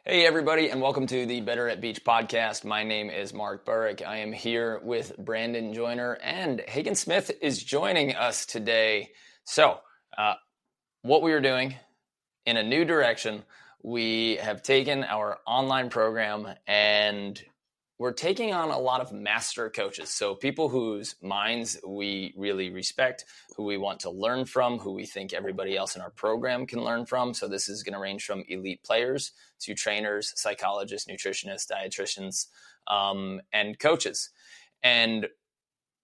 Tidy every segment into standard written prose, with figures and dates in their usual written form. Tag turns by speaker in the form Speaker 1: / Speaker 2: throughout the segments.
Speaker 1: Hey everybody, and welcome to the Better at Beach podcast. My name is Mark Burrick. I am here with Brandon Joyner, and Hagen Smith is joining us today. So, what we are doing in a new direction, we have taken our online program and we're taking on a lot of master coaches. So people whose minds we really respect, who we want to learn from, who we think everybody else in our program can learn from. So this is going to range from elite players to trainers, psychologists, nutritionists, dietitians, and coaches. And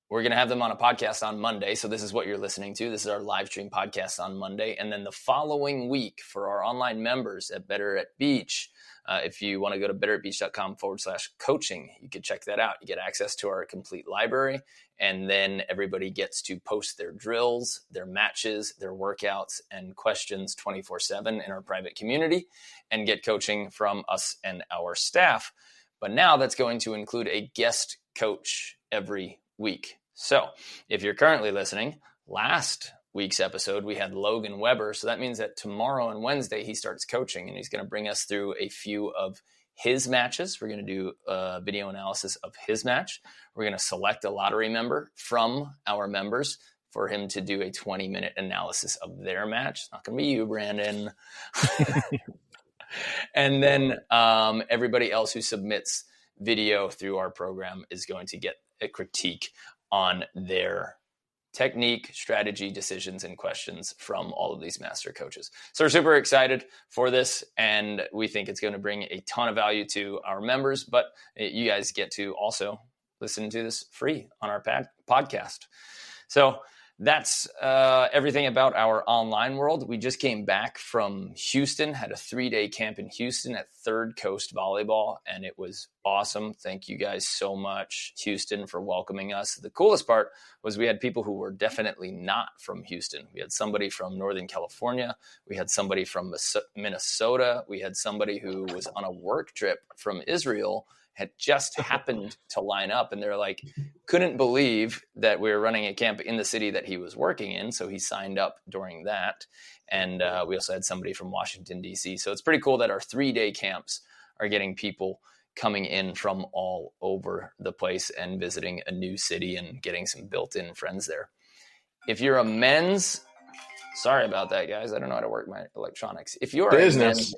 Speaker 1: we're going to have them on a podcast on Monday. So this is what you're listening to. This is our live stream podcast on Monday. And then the following week for our online members at Better at Beach, if you want to go to betteratbeach.com/coaching, you can check that out. You get access to our complete library. And then everybody gets to post their drills, their matches, their workouts, and questions 24/7 in our private community and get coaching from us and our staff. But now that's going to include a guest coach every week. So if you're currently listening, last week's episode, we had Logan Weber. So that means that tomorrow and Wednesday, he starts coaching and he's going to bring us through a few of his matches. We're going to do a video analysis of his match. We're going to select a lottery member from our members for him to do a 20-minute analysis of their match. It's not going to be you, Brandon. And then everybody else who submits video through our program is going to get a critique on their technique, strategy, decisions, and questions from all of these master coaches. So we're super excited for this, and we think it's going to bring a ton of value to our members, but you guys get to also listen to this free on our podcast. So that's everything about our online world. We just came back from Houston, had a 3-day camp in Houston at Third Coast Volleyball, and it was awesome. Thank you guys so much, Houston, for welcoming us. The coolest part was we had people who were definitely not from Houston. We had somebody from Northern California. We had somebody from Minnesota. We had somebody who was on a work trip from Israel, had just happened to line up, and they're like, couldn't believe that we were running a camp in the city that he was working in. So he signed up during that. And we also had somebody from Washington, D.C. So it's pretty cool that our 3-day camps are getting people coming in from all over the place and visiting a new city and getting some built-in friends there. If you're a men's, sorry about that, guys. I don't know how to work my electronics. If you're a men's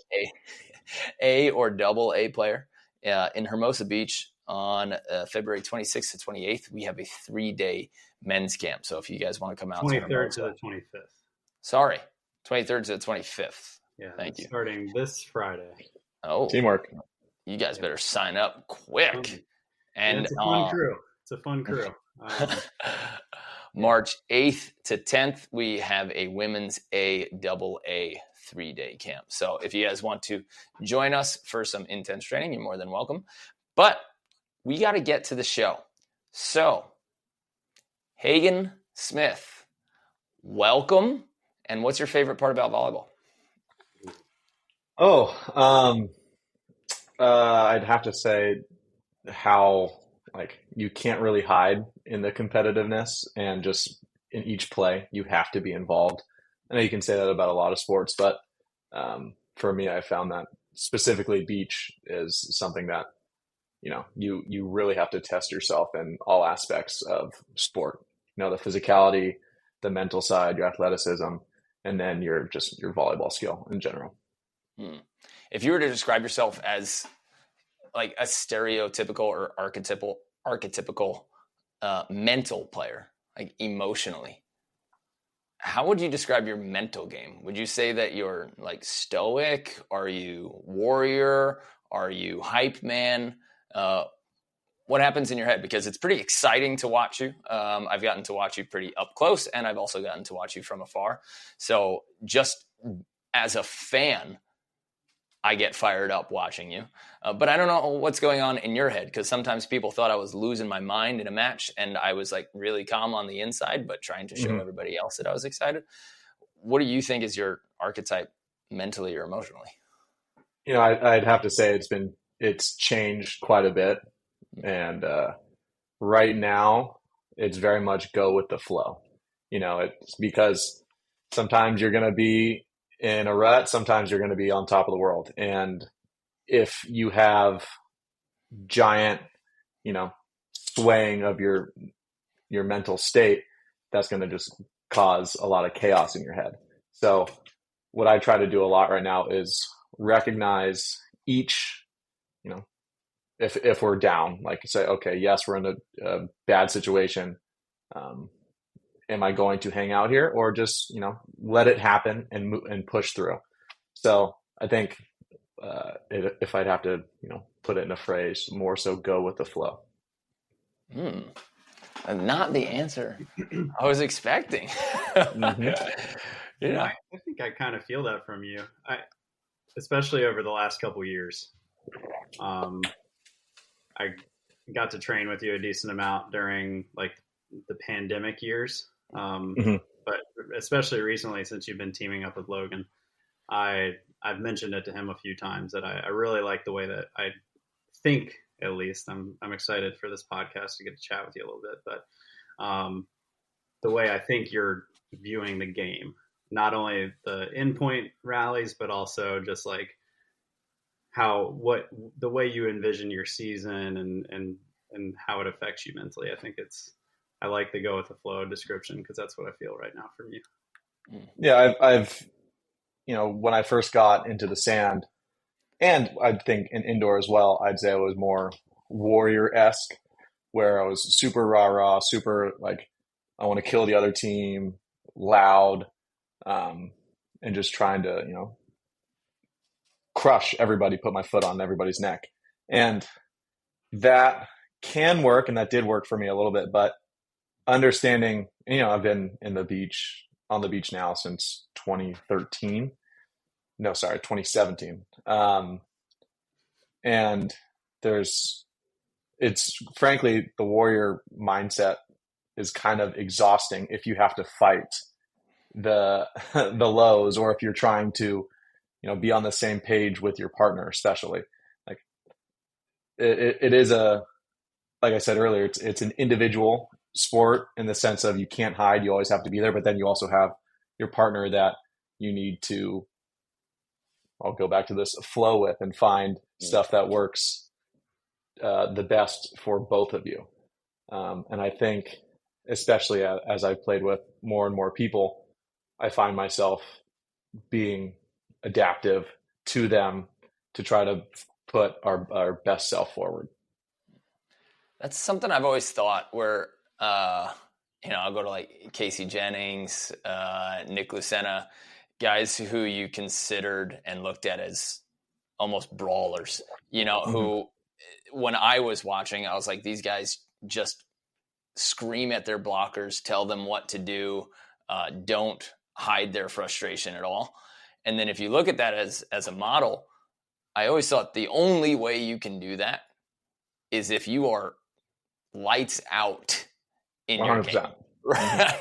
Speaker 1: A or double A player, in Hermosa Beach on February 26th to 28th, we have a 3-day men's camp. So if you guys want to come out
Speaker 2: 23rd to the 25th.
Speaker 1: Sorry, 23rd to the 25th.
Speaker 2: Yeah,
Speaker 1: thank you.
Speaker 2: Starting this Friday.
Speaker 1: Oh,
Speaker 3: teamwork.
Speaker 1: You guys better sign up quick. And
Speaker 2: it's a fun crew. It's a fun crew.
Speaker 1: March 8th to 10th, we have a women's A double A 3-day camp. So if you guys want to join us for some intense training, you're more than welcome. But we got to get to the show. So Hagen Smith, welcome. And what's your favorite part about volleyball?
Speaker 3: I'd have to say how you can't really hide in the competitiveness, and just in each play you have to be involved. I know you can say that about a lot of sports, but for me, I found that specifically beach is something that, you really have to test yourself in all aspects of sport. The physicality, the mental side, your athleticism, and then your volleyball skill in general.
Speaker 1: If you were to describe yourself as like a stereotypical or archetypical mental player, like emotionally, how would you describe your mental game? Would you say that you're like stoic? Are you warrior? Are you hype man? What happens in your head? Because it's pretty exciting to watch you. I've gotten to watch you pretty up close, and I've also gotten to watch you from afar. So just as a fan, I get fired up watching you. But I don't know what's going on in your head, because sometimes people thought I was losing my mind in a match, and I was like really calm on the inside, but trying to show everybody else that I was excited. What do you think is your archetype mentally or emotionally?
Speaker 3: I'd have to say it's changed quite a bit. And right now, it's very much go with the flow. It's because sometimes you're going to be in a rut, sometimes you're going to be on top of the world. And if you have giant, swaying of your mental state, that's going to just cause a lot of chaos in your head. So what I try to do a lot right now is recognize each, if we're down, like say, okay, yes, we're in a bad situation. Am I going to hang out here or just, let it happen and push through? So I think if I'd have to, put it in a phrase, more so go with the flow.
Speaker 1: Not the answer I was expecting.
Speaker 2: Yeah, I think I kind of feel that from you. Especially over the last couple years. I got to train with you a decent amount during like the pandemic years. But especially recently, since you've been teaming up with Logan, I've mentioned it to him a few times that I really like the way that I think, at least I'm excited for this podcast to get to chat with you a little bit, but the way I think you're viewing the game, not only the endpoint rallies, but also just like the way you envision your season and how it affects you mentally. I like the go with the flow description because that's what I feel right now from you.
Speaker 3: Yeah, I've when I first got into the sand, and I think in indoor as well, I'd say I was more warrior-esque, where I was super rah-rah, super like, I want to kill the other team, loud, and just trying to, crush everybody, put my foot on everybody's neck. And that can work, and that did work for me a little bit, but understanding, I've been on the beach now since 2013. No, sorry, 2017. And it's frankly, the warrior mindset is kind of exhausting if you have to fight the lows, or if you're trying to, be on the same page with your partner, especially. Like it is like I said earlier, it's an individual sport in the sense of you can't hide, you always have to be there, but then you also have your partner that you need to, I'll go back to this, flow with and find stuff that works the best for both of you. And I think, especially as I've played with more and more people, I find myself being adaptive to them to try to put our best self forward.
Speaker 1: That's something I've always thought where, I'll go to like Casey Jennings, Nick Lucena, guys who you considered and looked at as almost brawlers, who when I was watching, I was like, these guys just scream at their blockers, tell them what to do, don't hide their frustration at all. And then if you look at that as a model, I always thought the only way you can do that is if you are lights out in 100%. Your game. Right?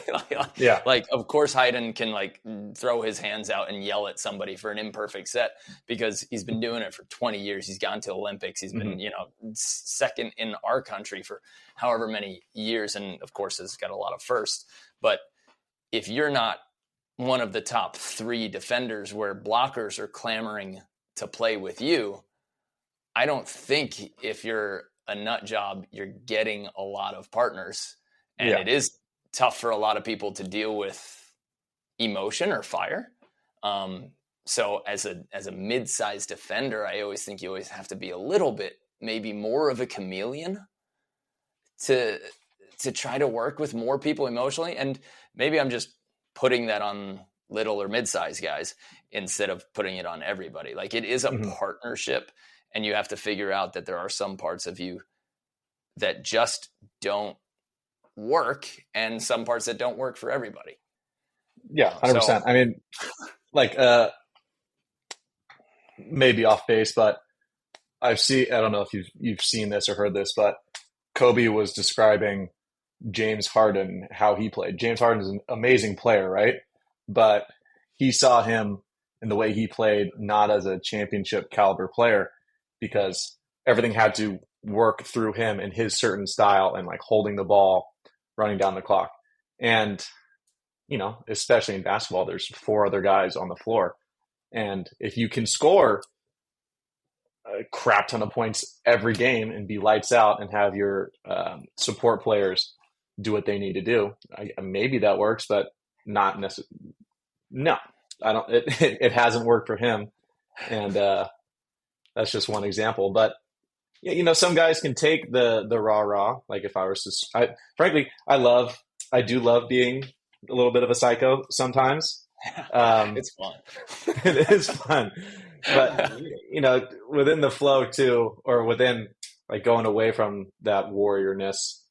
Speaker 3: Yeah.
Speaker 1: Like, of course, Hagen can like throw his hands out and yell at somebody for an imperfect set because he's been doing it for 20 years. He's gone to Olympics. He's been, second in our country for however many years. And of course, has got a lot of firsts. But if you're not one of the top 3 defenders where blockers are clamoring to play with you, I don't think if you're a nut job, you're getting a lot of partners. And it is tough for a lot of people to deal with emotion or fire. So as a mid-sized defender, I always think you always have to be a little bit, maybe more of a chameleon to try to work with more people emotionally. And maybe I'm just putting that on little or mid-sized guys instead of putting it on everybody. Like it is a partnership, and you have to figure out that there are some parts of you that just don't work and some parts that don't work for everybody.
Speaker 3: Yeah, 100%. So, I mean, like maybe off base, but I don't know if you've seen this or heard this, but Kobe was describing James Harden, how he played. James Harden is an amazing player, right? But he saw him in the way he played not as a championship caliber player, because everything had to work through him in his certain style and like holding the ball, running down the clock. And, especially in basketball, there's 4 other guys on the floor. And if you can score a crap ton of points every game and be lights out and have your support players do what they need to do. Maybe that works, but not necessarily. No, I don't. It hasn't worked for him, and that's just one example. But some guys can take the rah. Like if I was to, frankly, I do love being a little bit of a psycho sometimes.
Speaker 1: It's fun.
Speaker 3: It is fun, but within the flow too, or within like going away from that warriorness,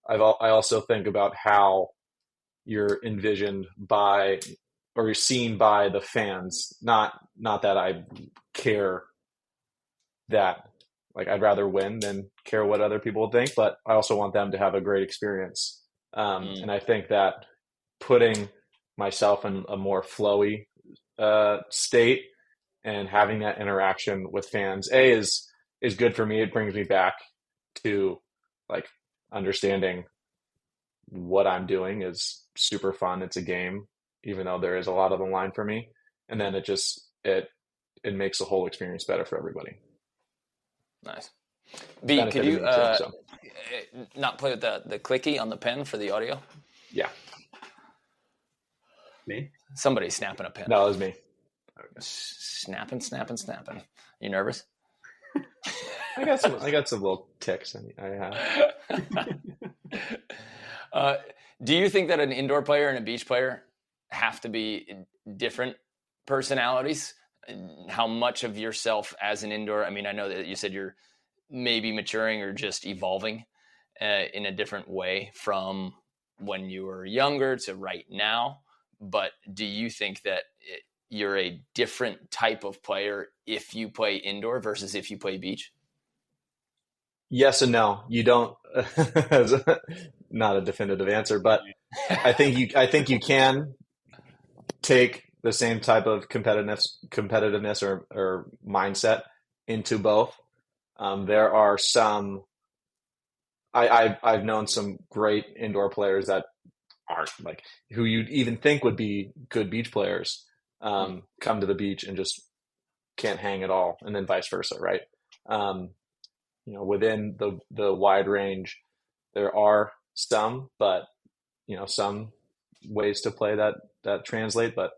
Speaker 3: I also think about how you're envisioned by, or you're seen by the fans. Not that I care that, like, I'd rather win than care what other people think, but I also want them to have a great experience. And I think that putting myself in a more flowy state and having that interaction with fans is good for me. It brings me back to like understanding what I'm doing is super fun. It's a game, even though there is a lot on the line for me. And then it makes the whole experience better for everybody.
Speaker 1: Nice. B, could you not play with the clicky on the pen for the audio?
Speaker 3: Yeah.
Speaker 2: Me?
Speaker 1: Somebody's snapping a pen.
Speaker 3: No, it was me.
Speaker 1: Okay. Snapping. You nervous?
Speaker 3: I got some little ticks. I have.
Speaker 1: Do you think that an indoor player and a beach player have to be different personalities? How much of yourself as an indoor? I mean, I know that you said you're maybe maturing or just evolving in a different way from when you were younger to right now. But do you think that you're a different type of player if you play indoor versus if you play beach?
Speaker 3: Yes and no. You don't. Not a definitive answer, but I think you can take the same type of competitiveness or mindset into both. There are some. I've known some great indoor players that aren't, like, who you'd even think would be good beach players, come to the beach and just can't hang at all, and then vice versa, right? Within the wide range, there are some, but some ways to play that translate, but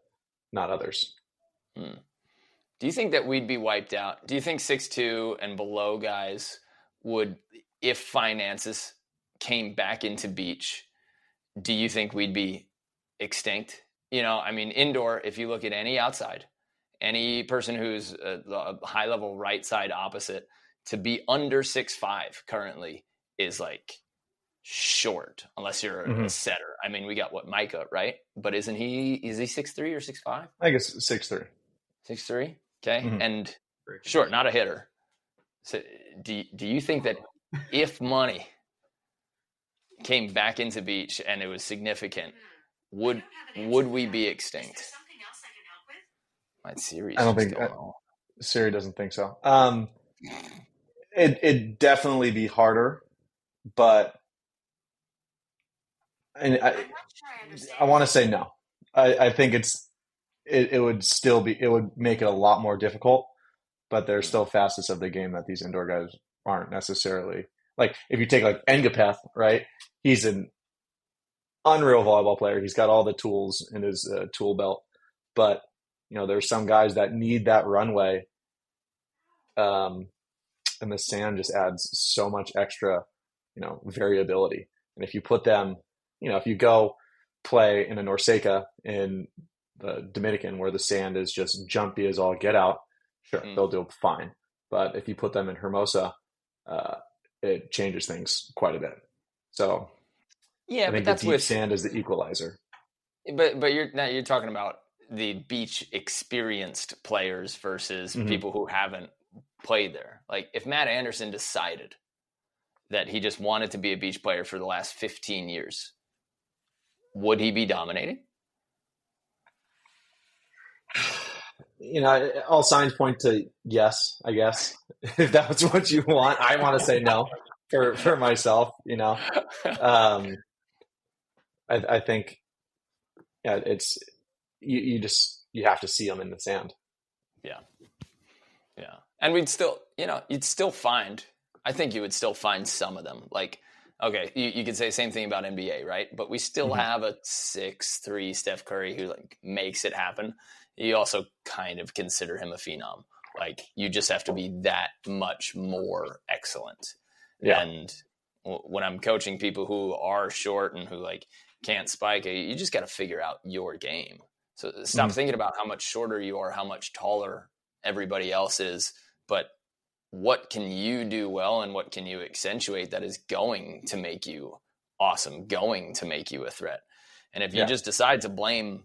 Speaker 3: not others.
Speaker 1: Do you think that we'd be wiped out? Do you think 6'2" and below guys would, if finances came back into beach, do you think we'd be extinct? I mean, indoor, if you look at any outside, any person who's a high level right side opposite, to be under 6'5" currently is like short, unless you're a setter. I mean, we got Micah, right? But is he 6'3" or 6'5"?
Speaker 3: I guess 6'3".
Speaker 1: 6'3", okay, and short, not a hitter. So, do you think that if money came back into beach and it was significant, would we be extinct? My Siri.
Speaker 3: I don't think Siri doesn't think so. It'd definitely be harder, but I want to say no. I think it would make it a lot more difficult, but there's still facets of the game that these indoor guys aren't necessarily. Like, if you take like Engapeth, right? He's an unreal volleyball player. He's got all the tools in his tool belt, but there's some guys that need that runway, and the sand just adds so much extra, variability. And if you put them, if you go play in a Norseca in the Dominican where the sand is just jumpy as all get out, sure, they'll do fine. But if you put them in Hermosa, it changes things quite a bit. So
Speaker 1: yeah,
Speaker 3: I think
Speaker 1: but
Speaker 3: the deep sand is the equalizer.
Speaker 1: But you're talking about the beach experienced players versus people who haven't played there. Like, if Matt Anderson decided that he just wanted to be a beach player for the last 15 years, would he be dominating?
Speaker 3: All signs point to yes, I guess. If that's what you want, I want to say no for myself. I think, it's you have to see them in the sand.
Speaker 1: Yeah. And we'd still, I think you would still find some of them. Like, okay, you could say the same thing about NBA, right? But we still have a 6'3" Steph Curry who like makes it happen. You also kind of consider him a phenom. Like, you just have to be that much more excellent.
Speaker 3: Yeah.
Speaker 1: And when I'm coaching people who are short and who like can't spike, you just got to figure out your game. So stop thinking about how much shorter you are, how much taller everybody else is, but what can you do well and what can you accentuate that is going to make you awesome, going to make you a threat. And if you just decide to blame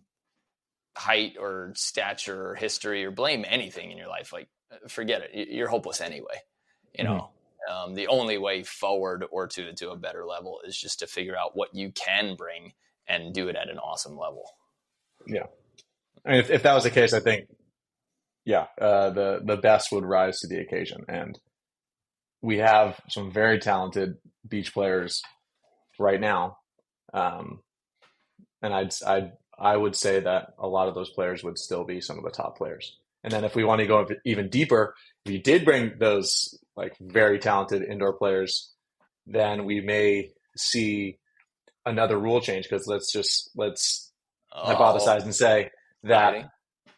Speaker 1: height or stature or history or blame anything in your life, like, forget it. You're hopeless anyway. You know, the only way forward or to a better level is just to figure out what you can bring and do it at an awesome level.
Speaker 3: Yeah. I mean, if that was the case, I think, the best would rise to the occasion. And we have some very talented beach players right now. And I would say that a lot of those players would still be some of the top players. And then if we want to go even deeper, if you did bring those like very talented indoor players, then we may see another rule change, because let's hypothesize and say that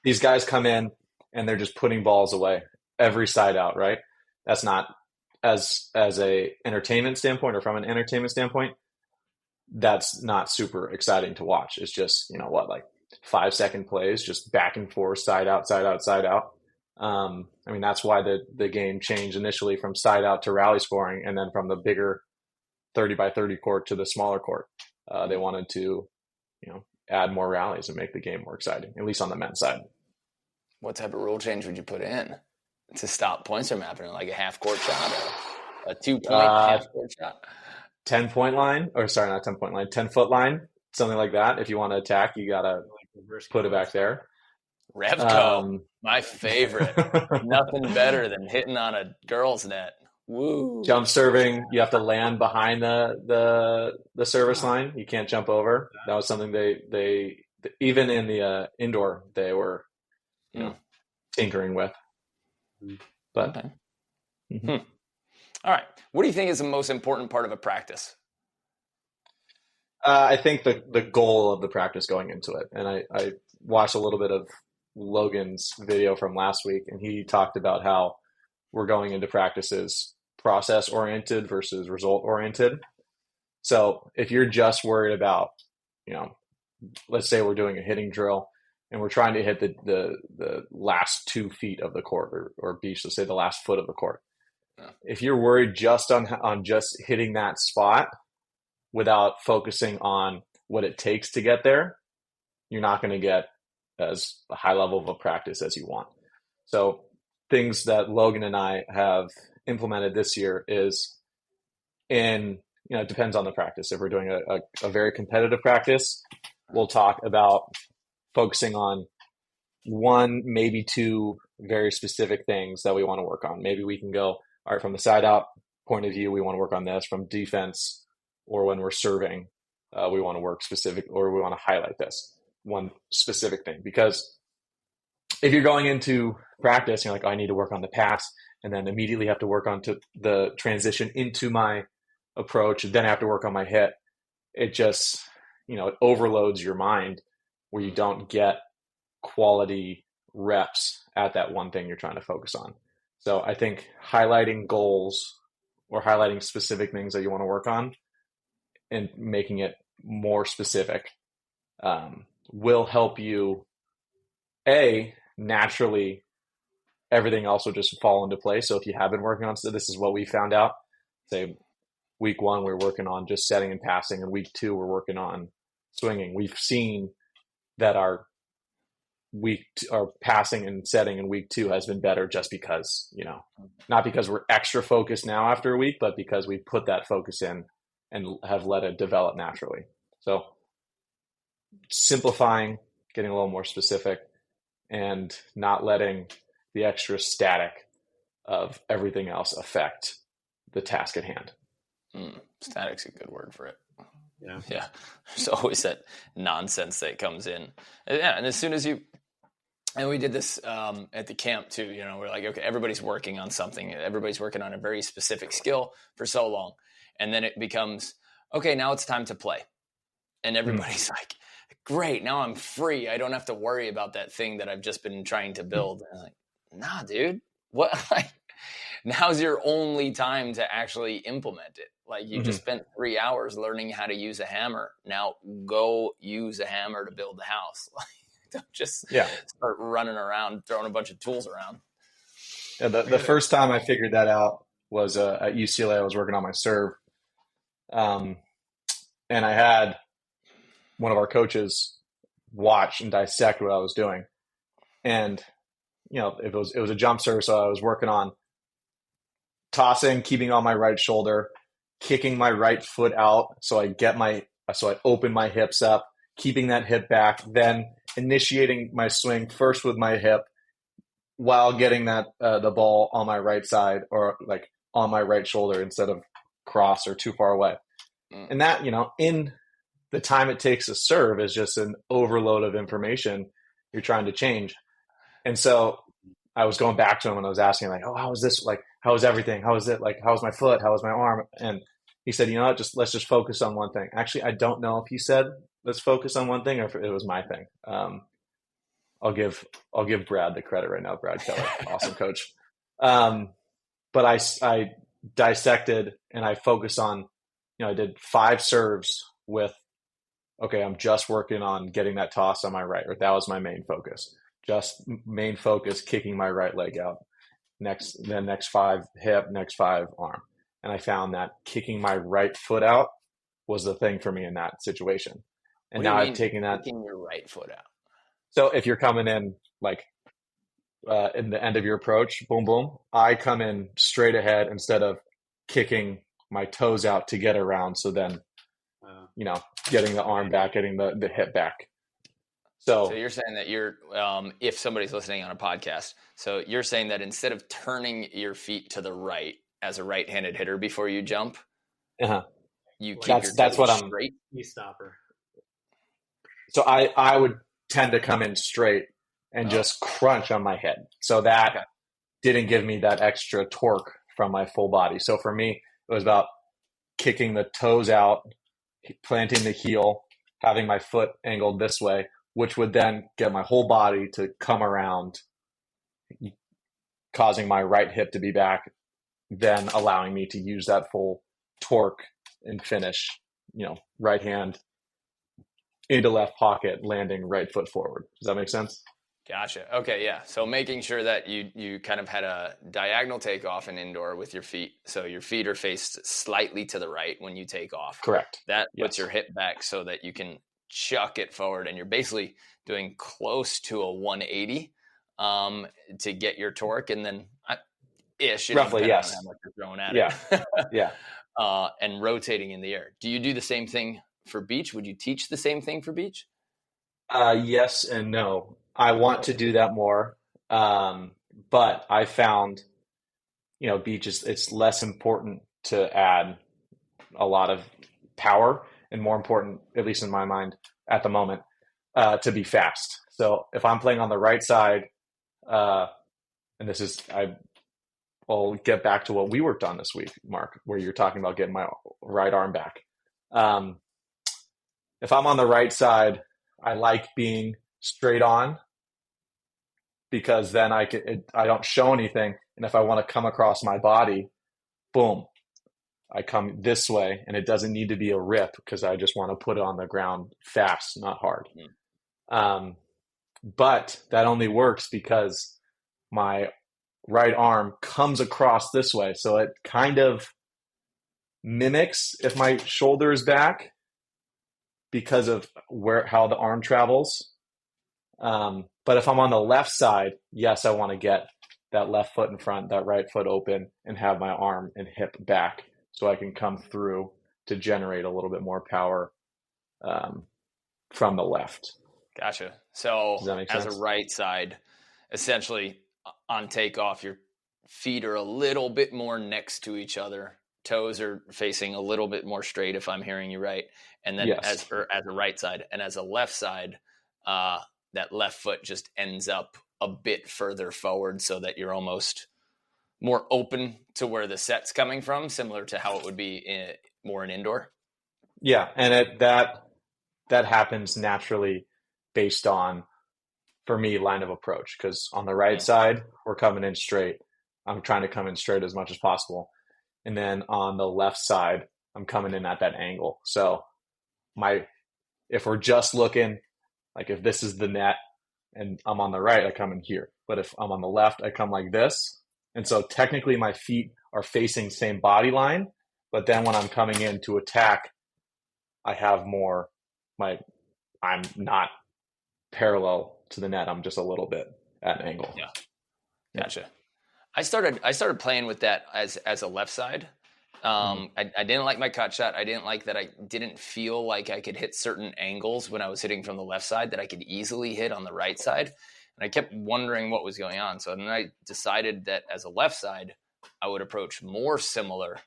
Speaker 3: these guys come in and they're just putting balls away every side out, right? That's not, as a entertainment standpoint or from an entertainment standpoint, that's not super exciting to watch. It's just, like 5-second plays, just back and forth, side out, side out, side out. I mean, that's why the game changed initially from side out to rally scoring, and then from the bigger 30 by 30 court to the smaller court. They wanted to, add more rallies and make the game more exciting, at least on the men's side.
Speaker 1: What type of rule change would you put in to stop points from happening, like a half-court shot or a 2-point half-court shot?
Speaker 3: 10-point line, or sorry, not 10-point line, 10-foot line, something like that. If you want to attack, you got to put it back there.
Speaker 1: Revco, my favorite. Nothing better than hitting on a girl's net. Woo.
Speaker 3: Jump serving, you have to land behind the service line. You can't jump over. That was something they even in the indoor, they were tinkering with. But
Speaker 1: okay. All right, what do you think is the most important part of a practice?
Speaker 3: I think the goal of the practice going into it, and I watched a little bit of Logan's video from last week, and he talked about how we're going into practices process oriented versus result oriented. So if you're just worried about, let's say we're doing a hitting drill and we're trying to hit the last 2 feet of the court or beach, let's say the last foot of the court. If you're worried just on just hitting that spot without focusing on what it takes to get there, you're not going to get as a high level of a practice as you want. So things that Logan and I have implemented this year is it depends on the practice. If we're doing a very competitive practice, we'll talk about focusing on 1, maybe 2 very specific things that we want to work on. Maybe we can go, all right, from the side out point of view, we want to work on this. From defense, or when we're serving, we want to work specific, or we want to highlight this one specific thing. Because if you're going into practice, you're like, oh, I need to work on the pass, and then immediately have to work on to the transition into my approach, then I have to work on my hit. It just, it overloads your mind where you don't get quality reps at that one thing you're trying to focus on. So I think highlighting goals or highlighting specific things that you want to work on and making it more specific will help you, naturally, everything else will just fall into place. So if you have been working on, so this is what we found out, say week 1, we're working on just setting and passing, and week 2, we're working on swinging. We've seen that our passing and setting in week 2 has been better just because, not because we're extra focused now after a week, but because we put that focus in and have let it develop naturally. So simplifying, getting a little more specific, and not letting the extra static of everything else affect the task at hand.
Speaker 1: Static's a good word for it.
Speaker 2: Yeah.
Speaker 1: There's always that nonsense that comes in. Yeah, and as soon as you And we did this at the camp too. We're like, okay, everybody's working on something. Everybody's working on a very specific skill for so long. And then it becomes, okay, now it's time to play. And everybody's like, great, now I'm free. I don't have to worry about that thing that I've just been trying to build. And I'm like, nah, dude, what? Now's your only time to actually implement it. Like you just spent 3 hours learning how to use a hammer. Now go use a hammer to build the house. Don't just start running around, throwing a bunch of tools around.
Speaker 3: Yeah, the first time I figured that out was at UCLA. I was working on my serve. And I had one of our coaches watch and dissect what I was doing. And, it was a jump serve. So I was working on tossing, keeping on my right shoulder, kicking my right foot out. So I open my hips up, keeping that hip back, then initiating my swing first with my hip while getting that, the ball on my right side or like on my right shoulder instead of cross or too far away. And that, in the time it takes to serve is just an overload of information you're trying to change. And so I was going back to him and I was asking like, oh, how is this? Like, how is everything? How is it? Like, how's my foot? How is my arm? And he said, let's just focus on one thing. Actually, I don't know if he said, let's focus on one thing or if it was my thing. I'll give Brad the credit right now. Brad Keller, awesome coach. But I dissected and I focused on, I did 5 serves with, okay, I'm just working on getting that toss on my right, or that was my main focus. Just main focus, kicking my right leg out. Next 5 hip, next 5 arm. And I found that kicking my right foot out was the thing for me in that situation. And now I've taken that.
Speaker 1: Kicking your right foot out.
Speaker 3: So if you're coming in like in the end of your approach, boom, boom, I come in straight ahead instead of kicking my toes out to get around. So then, getting the arm back, getting the hip back. So
Speaker 1: you're saying that you're, if somebody's listening on a podcast, so you're saying that instead of turning your feet to the right as a right-handed hitter before you jump, you keep your toes straight.
Speaker 2: Knee stopper.
Speaker 3: So I would tend to come in straight and just crunch on my head. So that didn't give me that extra torque from my full body. So for me, it was about kicking the toes out, planting the heel, having my foot angled this way, which would then get my whole body to come around, causing my right hip to be back, then allowing me to use that full torque and finish, right hand into left pocket, landing right foot forward. Does that make sense?
Speaker 1: Gotcha. Okay, yeah. So making sure that you kind of had a diagonal takeoff in indoor with your feet. So your feet are faced slightly to the right when you take off.
Speaker 3: Correct.
Speaker 1: That puts your hip back so that you can chuck it forward, and you're basically doing close to a 180 to get your torque, and then
Speaker 3: roughly, yes,
Speaker 1: on how much you're throwing at it.
Speaker 3: Yeah.
Speaker 1: And rotating in the air. Do you do the same thing for beach? Would you teach the same thing for beach?
Speaker 3: Yes and no. I want to do that more, but I found, beach it's less important to add a lot of power, and more important, at least in my mind at the moment, to be fast. So if I'm playing on the right side, and I'll get back to what we worked on this week, Mark, where you're talking about getting my right arm back. If I'm on the right side, I like being straight on, because then I don't show anything. And if I want to come across my body, boom, I come this way, and it doesn't need to be a rip because I just want to put it on the ground fast, not hard. But that only works because my right arm comes across this way. So it kind of mimics if my shoulder is back because of how the arm travels. But if I'm on the left side, yes, I want to get that left foot in front, that right foot open, and have my arm and hip back so I can come through to generate a little bit more power from the left.
Speaker 1: Gotcha. So
Speaker 3: Does that make
Speaker 1: as
Speaker 3: sense?
Speaker 1: a right side, essentially on takeoff, your feet are a little bit more next to each other. Toes are facing a little bit more straight, if I'm hearing you right. And then as a right side, and as a left side, that left foot just ends up a bit further forward so that you're almost more open to where the set's coming from, similar to how it would be more in indoor?
Speaker 3: Yeah, and that happens naturally based on, for me, line of approach. Because on the right side, we're coming in straight. I'm trying to come in straight as much as possible. And then on the left side, I'm coming in at that angle. So if we're just looking, like if this is the net and I'm on the right, I come in here. But if I'm on the left, I come like this. And so technically my feet are facing same body line. But then when I'm coming in to attack, I have more, I'm not parallel to the net. I'm just a little bit at an angle.
Speaker 1: Yeah. Gotcha. I started playing with that as a left side. I didn't like my cut shot. I didn't like that I didn't feel like I could hit certain angles when I was hitting from the left side that I could easily hit on the right side. And I kept wondering what was going on. So then I decided that as a left side, I would approach more similar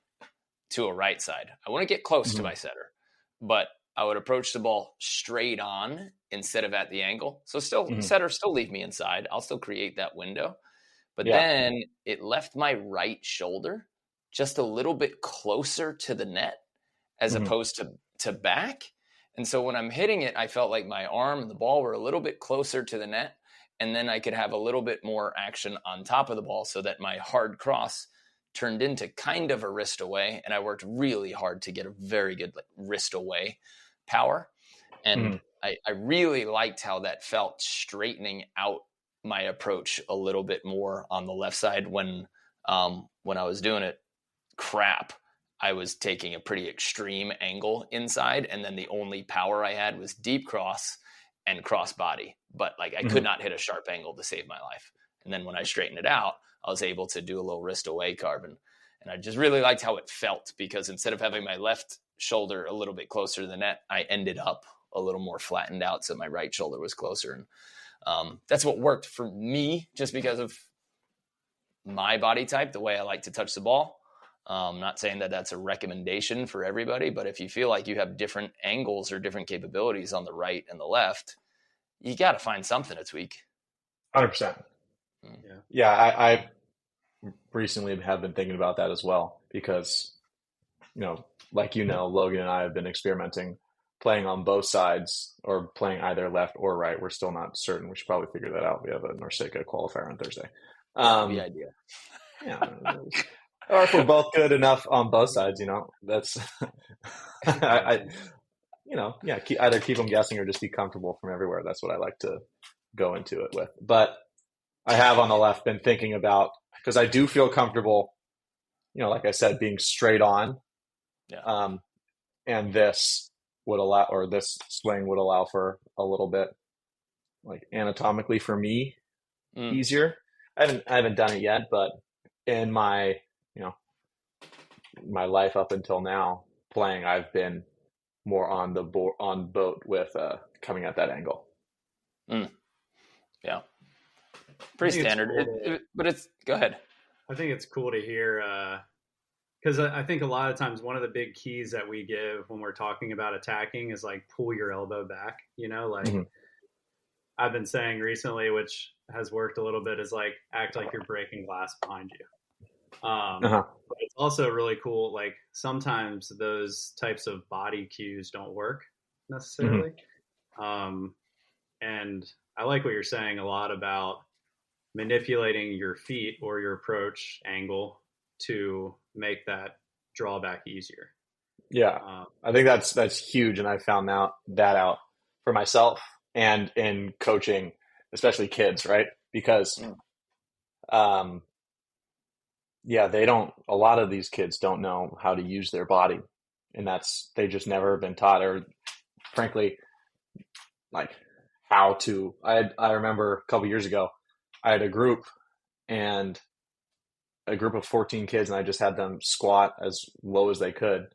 Speaker 1: to a right side. I wouldn't get close to my setter, but I would approach the ball straight on instead of at the angle. So setter still leave me inside. I'll still create that window. But then it left my right shoulder just a little bit closer to the net as opposed to back. And so when I'm hitting it, I felt like my arm and the ball were a little bit closer to the net. And then I could have a little bit more action on top of the ball so that my hard cross turned into kind of a wrist away. And I worked really hard to get a very good wrist away power. And I really liked how that felt, straightening out my approach a little bit more on the left side. When I was doing it crap, I was taking a pretty extreme angle inside. And then the only power I had was deep cross and cross body. But like I could not hit a sharp angle to save my life. And then when I straightened it out, I was able to do a little wrist away carbon. And I just really liked how it felt, because instead of having my left shoulder a little bit closer to the net, I ended up a little more flattened out. So my right shoulder was closer. And that's what worked for me, just because of my body type, the way I like to touch the ball. I'm not saying that that's a recommendation for everybody, but if you feel like you have different angles or different capabilities on the right and the left, you got to find something to tweak.
Speaker 3: 100%. Yeah. I recently have been thinking about that as well, because, Logan and I have been experimenting playing on both sides, or playing either left or right. We're still not certain. We should probably figure that out. We have a NORCECA qualifier on Thursday.
Speaker 1: The idea.
Speaker 3: Yeah. Or if we're both good enough on both sides, that's, either keep them guessing or just be comfortable from everywhere. That's what I like to go into it with. But I have on the left been thinking about, because I do feel comfortable, like I said, being straight on.
Speaker 1: Yeah.
Speaker 3: And this would allow, or this swing would allow for a little bit, like anatomically for me, easier. I haven't done it yet, but in my my life up until now playing, I've been more on the boat with coming at that angle.
Speaker 1: Yeah, pretty standard. Go ahead.
Speaker 2: I think it's cool to hear, because I think a lot of times one of the big keys that we give when we're talking about attacking is like pull your elbow back. I've been saying recently, which has worked a little bit, is like act like you're breaking glass behind you. But it's also really cool. Like sometimes those types of body cues don't work necessarily. And I like what you're saying a lot about manipulating your feet or your approach angle to make that drawback easier.
Speaker 3: Yeah. I think that's huge. And I found that out for myself and in coaching, especially kids, right? Because, a lot of these kids don't know how to use their body, and they just never been taught, or frankly, like how to. I remember a couple years ago, I had a group of 14 kids, and I just had them squat as low as they could.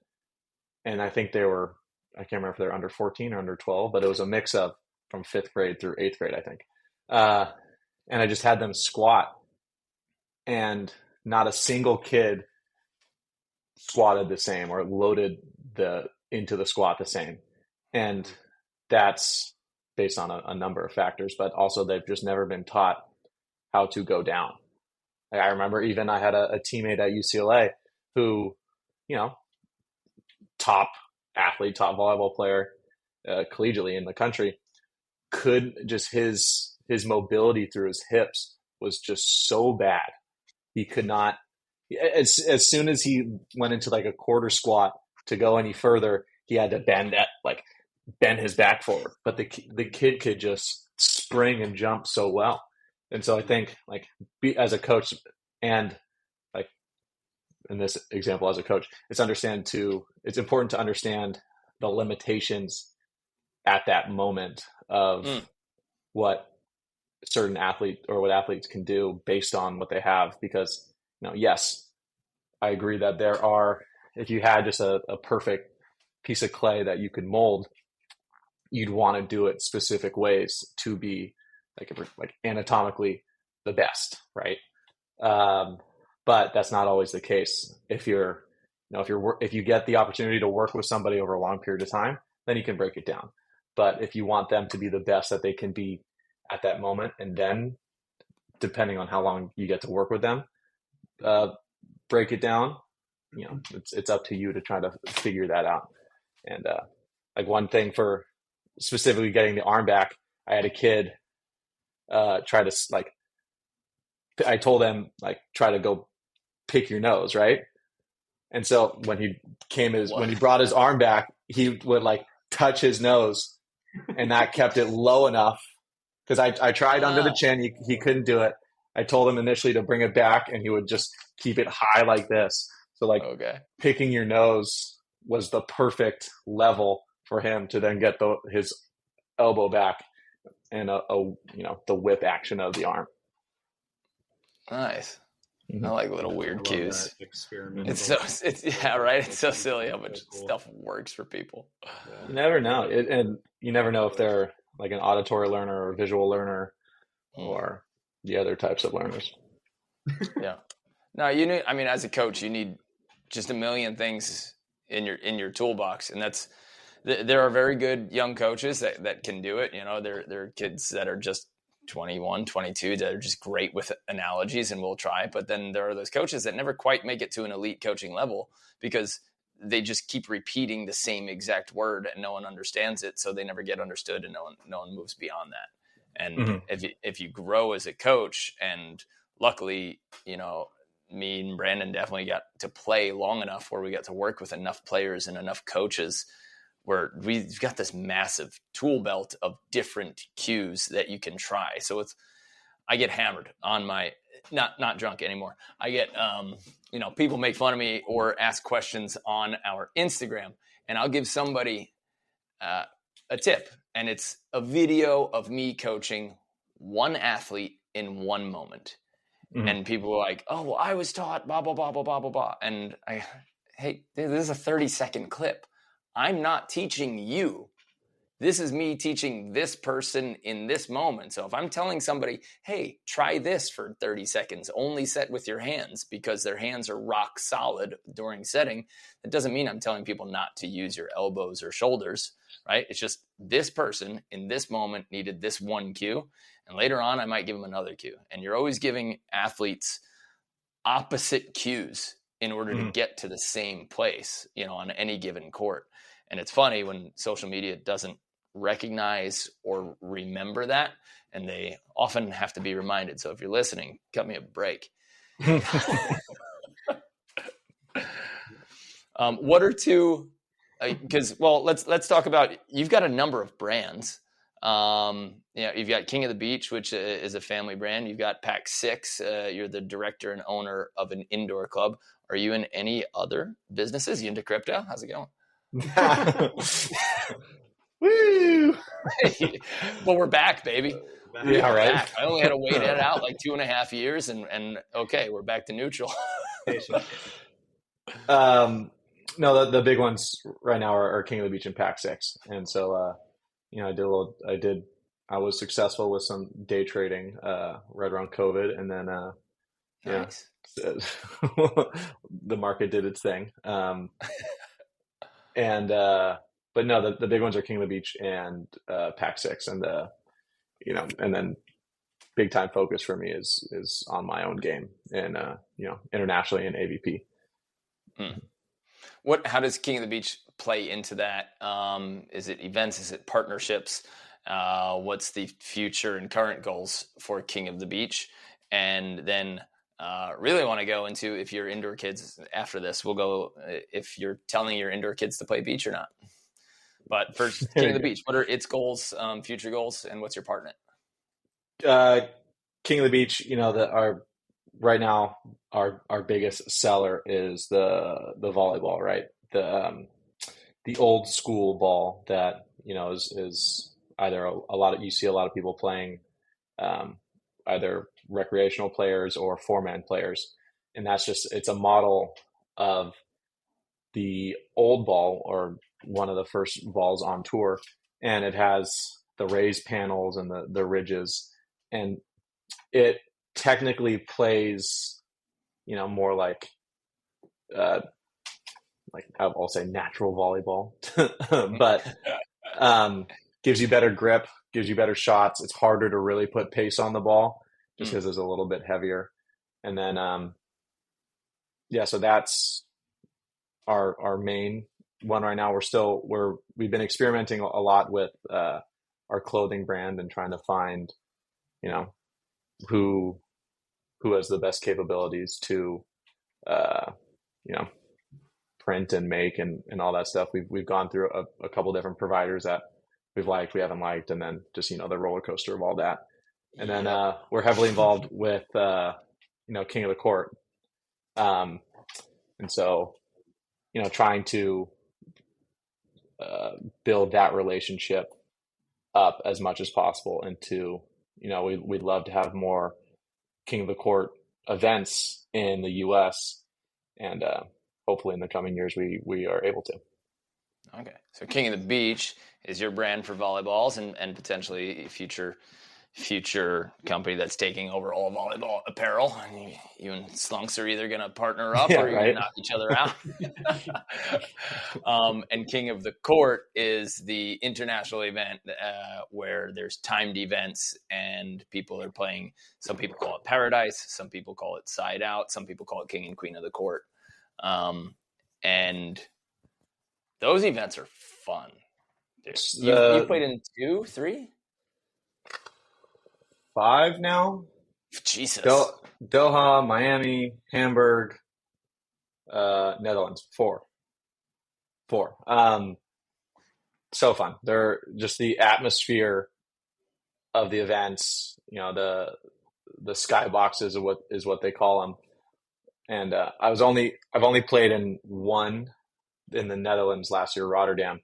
Speaker 3: And I think I can't remember if they're under 14 or under 12, but it was a mix of from 5th grade through 8th grade, I think. And I just had them squat, and not a single kid squatted the same or loaded into the squat the same. And that's based on a number of factors, but also they've just never been taught how to go down. Like, I remember even I had a teammate at UCLA who, you know, top athlete, top volleyball player, collegiately in the country, could just his mobility through his hips was just so bad. He could not, as soon as he went into like a quarter squat to go any further, he had to bend his back forward. But the kid could just spring and jump so well. And so I think like as a coach, and like in this example as a coach, it's important to understand the limitations at that moment of what certain athletes can do based on what they have. Because, yes, I agree that if you had just a perfect piece of clay that you could mold, you'd want to do it specific ways to be like anatomically the best, right? But that's not always the case. If you get the opportunity to work with somebody over a long period of time, then you can break it down. But if you want them to be the best that they can be at that moment, and then depending on how long you get to work with them, break it down, it's up to you to try to figure that out. And like one thing for specifically getting the arm back, I had a kid try to I told him try to go pick your nose, right? And so when he brought his arm back, he would touch his nose, and that kept it low enough. Because I tried under the chin, he couldn't do it. I told him initially to bring it back, and he would just keep it high like this. So picking your nose was the perfect level for him to then get his elbow back and the whip action of the arm.
Speaker 1: Nice. I like little weird cues.
Speaker 2: Experiment.
Speaker 1: It's right. It's so silly how much stuff works for people.
Speaker 3: Yeah. You never know, and you never know if they're like an auditory learner or a visual learner or the other types of learners.
Speaker 1: Yeah. No, as a coach, you need just a million things in your toolbox, and there are very good young coaches that can do it. There are kids that are just 21, 22 that are just great with analogies and will try. But then there are those coaches that never quite make it to an elite coaching level because they just keep repeating the same exact word and no one understands it. So they never get understood and no one moves beyond that. And if you grow as a coach, and luckily, me and Brandon definitely got to play long enough where we got to work with enough players and enough coaches where we've got this massive tool belt of different cues that you can try. So I get hammered on my, not drunk anymore. I get, people make fun of me or ask questions on our Instagram, and I'll give somebody a tip, and it's a video of me coaching one athlete in one moment. Mm-hmm. And people are like, oh, well, I was taught blah, blah, blah, blah, blah, blah, blah. And hey, this is a 30-second clip. I'm not teaching you. This is me teaching this person in this moment. So if I'm telling somebody, hey, try this for 30 seconds, only set with your hands because their hands are rock solid during setting, it doesn't mean I'm telling people not to use your elbows or shoulders, right? It's just this person in this moment needed this one cue. And later on, I might give them another cue. And you're always giving athletes opposite cues in order to get to the same place, on any given court. And it's funny when social media doesn't recognize or remember that, and they often have to be reminded. So if you're listening, cut me a break. What are two? Because let's talk about. You've got a number of brands. You've got King of the Beach, which is a family brand. You've got Pack 6. You're the director and owner of an indoor club. Are you in any other businesses? You into crypto? How's it going?
Speaker 3: Woo!
Speaker 1: Well, we're back, baby.
Speaker 3: Yeah, right.
Speaker 1: Back. I only had to wait it out 2.5 years, and okay, we're back to neutral.
Speaker 3: No, the big ones right now are King of the Beach and Pack 6, and so I was successful with some day trading right around COVID, and then
Speaker 1: nice.
Speaker 3: The market did its thing. But no, the big ones are King of the Beach and Pack 6, and and then big time focus for me is on my own game and, internationally in AVP.
Speaker 1: How does King of the Beach play into that? Is it events? Is it partnerships? What's the future and current goals for King of the Beach? And then really want to go into if your indoor kids after this, we'll go if you're telling your indoor kids to play beach or not. But first, King of the Beach, what are its goals, future goals, and what's your part in
Speaker 3: it? King of the Beach, right now our biggest seller is the volleyball, right? The old school ball that is either you see a lot of people playing, either recreational players or 4-man players, and it's a model of the old ball or one of the first balls on tour, and it has the raised panels and the ridges, and it technically plays more like I'll say natural volleyball, but gives you better grip, gives you better shots. It's harder to really put pace on the ball just because it's a little bit heavier. And then so that's our main one right now. We've been experimenting a lot with our clothing brand and trying to find who has the best capabilities to print and make and all that stuff. We've gone through a couple different providers that we've liked, we haven't liked, and then just the roller coaster of all that. And then we're heavily involved with King of the Court, and so trying to build that relationship up as much as possible. And we'd love to have more King of the Court events in the U.S. and hopefully in the coming years we are able to.
Speaker 1: Okay, so King of the Beach is your brand for volleyballs and potentially future company that's taking over all volleyball apparel. And you and Slunks are either going to partner up or you're going to knock each other out. And King of the Court is the international event where there's timed events and people are playing. Some people call it Paradise. Some people call it Side Out. Some people call it King and Queen of the Court. And those events are fun. You played in 2, 3?
Speaker 3: 5 now.
Speaker 1: Jesus.
Speaker 3: Doha, Miami, Hamburg, Netherlands. 4. So fun. They're just the atmosphere of the events. The skyboxes is what they call them. And I've only played in one in the Netherlands last year, Rotterdam,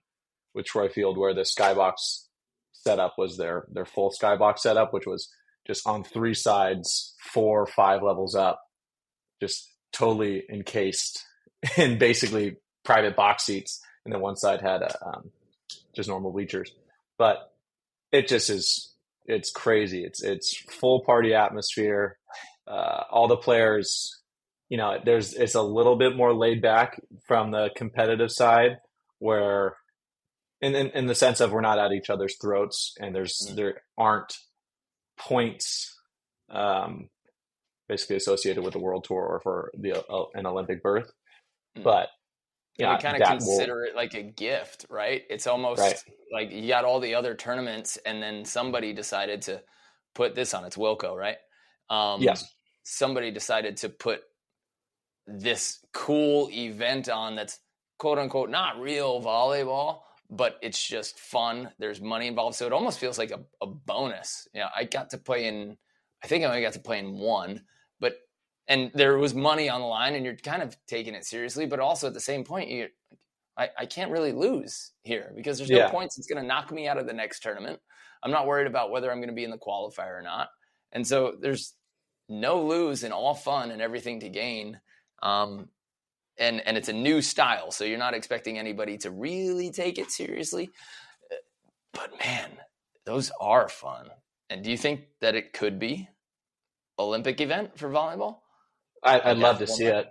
Speaker 3: with Troy Field, where the skybox setup was their full skybox setup, which was just on 3 sides, 4 or 5 levels up, just totally encased in basically private box seats. And then one side had just normal bleachers. But it just it's crazy. It's full party atmosphere. All the players, it's a little bit more laid back from the competitive side, where in the sense of we're not at each other's throats, and there aren't points basically associated with the world tour or for an Olympic berth. But
Speaker 1: we kind of consider it like a gift, right? It's almost like you got all the other tournaments and then somebody decided to put this on. It's Wilco, right?
Speaker 3: Yes.
Speaker 1: Somebody decided to put this cool event on that's quote unquote not real volleyball, but it's just fun. There's money involved. So it almost feels like a bonus. I got to play I think I only got to play in one, and there was money on the line and you're kind of taking it seriously, but also at the same point, I can't really lose here because there's no points. It's going to knock me out of the next tournament. I'm not worried about whether I'm going to be in the qualifier or not. And so there's no lose and all fun and everything to gain. And it's a new style. So you're not expecting anybody to really take it seriously, but man, those are fun. And do you think that it could be Olympic event for volleyball?
Speaker 3: I'd love to see it.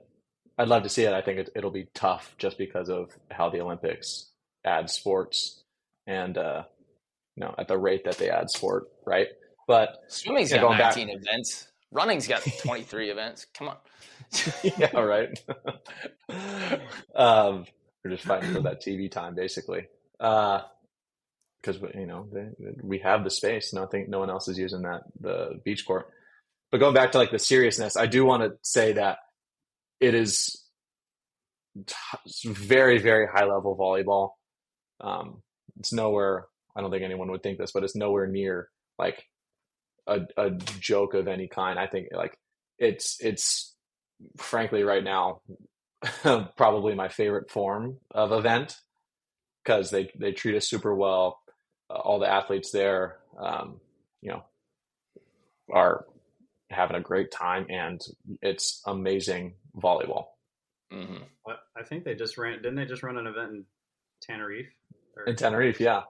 Speaker 3: I'd love to see it. I think it'll be tough just because of how the Olympics add sports and, at the rate that they add sport, right? But
Speaker 1: swimming's got 19 events. Running's got 23 events. Come on.
Speaker 3: Yeah, right. We're just fighting for that TV time, basically. Because we have the space. No one else is using the beach court. But going back to like the seriousness, I do want to say that it is very, very high level volleyball. It's nowhere. I don't think anyone would think this, but it's nowhere near like a joke of any kind. I think like it's frankly right now probably my favorite form of event because they treat us super well. All the athletes there, are having a great time, and it's amazing volleyball.
Speaker 2: Mm-hmm. I think they just ran. Didn't they just run an event in Tenerife?
Speaker 3: In Tenerife, yeah.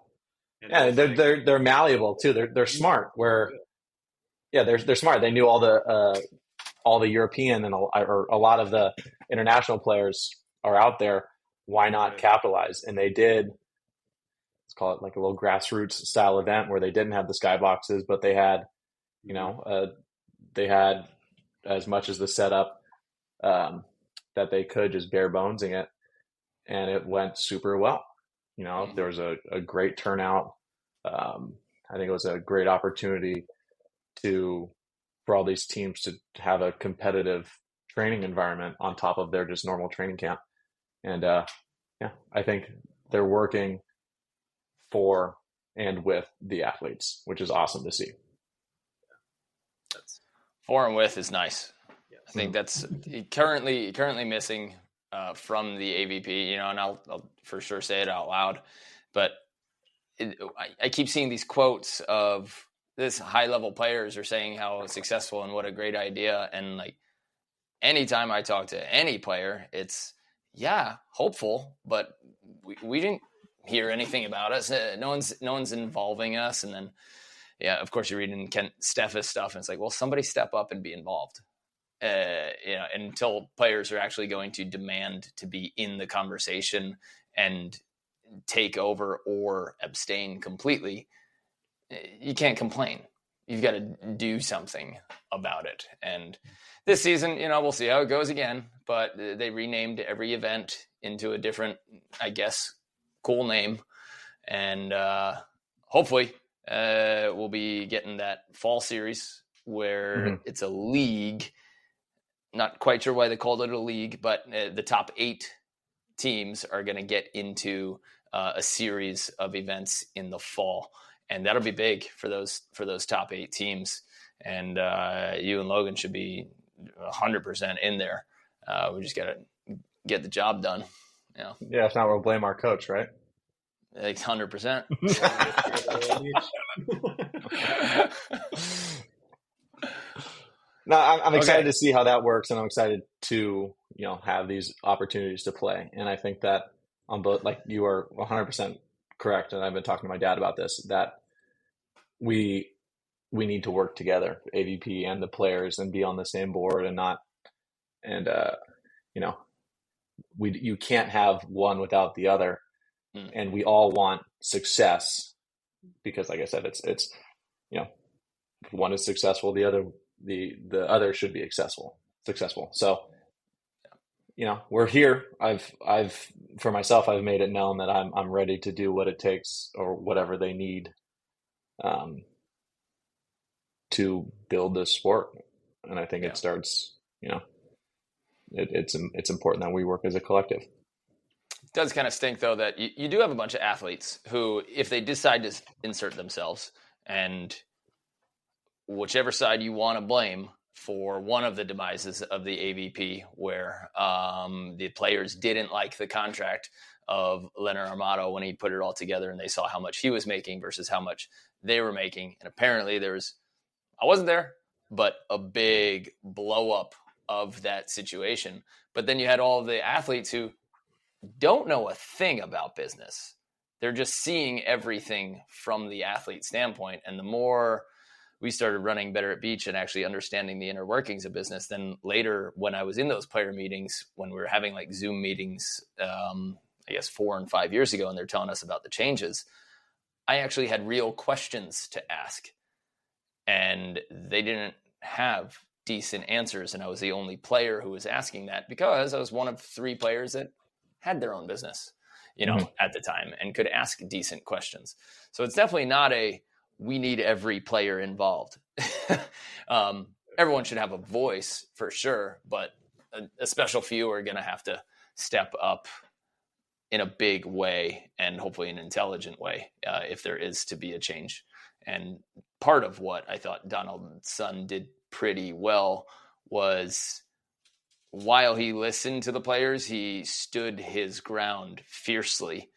Speaker 3: Yeah, they're malleable too. They're smart. They're smart. They knew all the European and a lot of the international players are out there. Why not capitalize? And they did. Let's call it like a little grassroots style event where they didn't have the skyboxes, but they had, they had as much as the setup that they could, just bare bonesing it, and it went super well. There was a great turnout. I think it was a great opportunity for all these teams to have a competitive training environment on top of their just normal training camp. And I think they're working for and with the athletes, which is awesome to see.
Speaker 1: For and with is nice. Yes. I think that's currently missing from the AVP, and I'll for sure say it out loud, but I keep seeing these quotes of this high level players are saying how successful and what a great idea. And like anytime I talk to any player, it's hopeful, but we didn't hear anything about us. No one's involving us. And then, of course you're reading Kent Steffes stuff and it's like, well, somebody step up and be involved. Until players are actually going to demand to be in the conversation and take over or abstain completely, you can't complain. You've got to do something about it. And this season, we'll see how it goes again, but they renamed every event into a different, I guess, cool name. And hopefully we'll be getting that fall series where it's a league. Not quite sure why they called it a league, but the top 8 teams are going to get into a series of events in the fall. And that'll be big for those top 8 teams. And you and Logan should be 100% in there. We just got to get the job done.
Speaker 3: Yeah, if not, we'll blame our coach, right?
Speaker 1: Like 100%.
Speaker 3: No, I'm excited to see how that works, and I'm excited to have these opportunities to play. And I think that on both, like you are 100% correct, and I've been talking to my dad about this, that we need to work together, AVP and the players, and be on the same board, and not, and you can't have one without the other, and we all want success because, like I said, it's if one is successful, the other should be successful. So, we're here. I've for myself, I've made it known that I'm ready to do what it takes or whatever they need to build this sport. And I think it starts, it's important that we work as a collective.
Speaker 1: It does kind of stink though that you do have a bunch of athletes who, if they decide to insert themselves, and whichever side you want to blame for one of the demises of the AVP, where the players didn't like the contract of Leonard Armato when he put it all together and they saw how much he was making versus how much they were making. And apparently I wasn't there, but a big blow up of that situation. But then you had all of the athletes who don't know a thing about business. They're just seeing everything from the athlete standpoint. And the more we started running Better at Beach and actually understanding the inner workings of business, then later when I was in those player meetings, when we were having like Zoom meetings, I guess 4 and 5 years ago, and they're telling us about the changes, I actually had real questions to ask. and they didn't have decent answers. And I was the only player who was asking that because I was one of 3 players that had their own business, at the time, and could ask decent questions. So it's definitely not we need every player involved. Everyone should have a voice for sure, but a special few are going to have to step up in a big way, and hopefully an intelligent way, if there is to be a change. And part of what I thought Donaldson did pretty well was, while he listened to the players, he stood his ground fiercely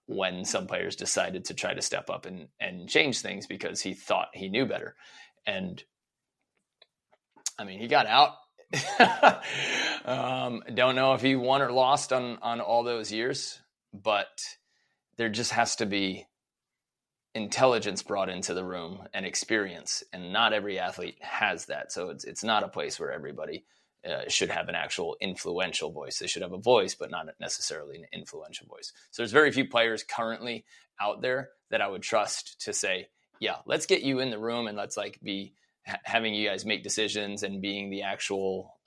Speaker 1: when some players decided to try to step up and change things because he thought he knew better. And I mean, he got out. Don't know if he won or lost on all those years, but there just has to be intelligence brought into the room and experience, and not every athlete has that. So it's not a place where everybody should have an actual influential voice. They should have a voice, but not necessarily an influential voice. So there's very few players currently out there that I would trust to say, yeah, let's get you in the room and let's be having you guys make decisions and being the actual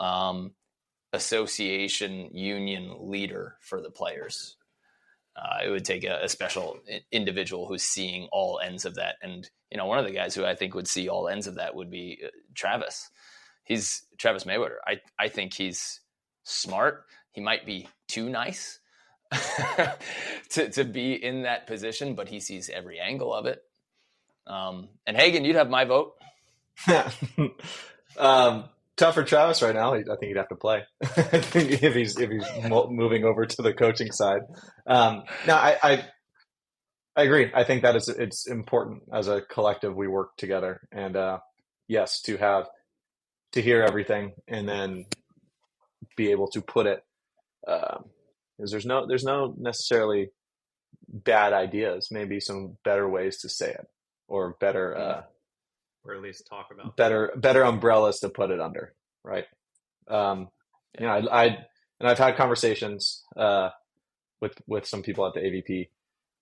Speaker 1: association union leader for the players. It would take a special individual who's seeing all ends of that. And, one of the guys who I think would see all ends of that would be Travis. He's Travis Mayweather. I think he's smart. He might be too nice to be in that position, but he sees every angle of it. And Hagen, you'd have my vote.
Speaker 3: Tough for Travis right now. I think he'd have to play. I think if he's moving over to the coaching side. No, I agree. I think that it's important as a collective we work together, and yes, to hear everything and then be able to put it. Because there's no necessarily bad ideas. Maybe some better ways to say it, or better.
Speaker 2: Or at least talk about
Speaker 3: better umbrellas to put it under, right? I've had conversations with some people at the AVP,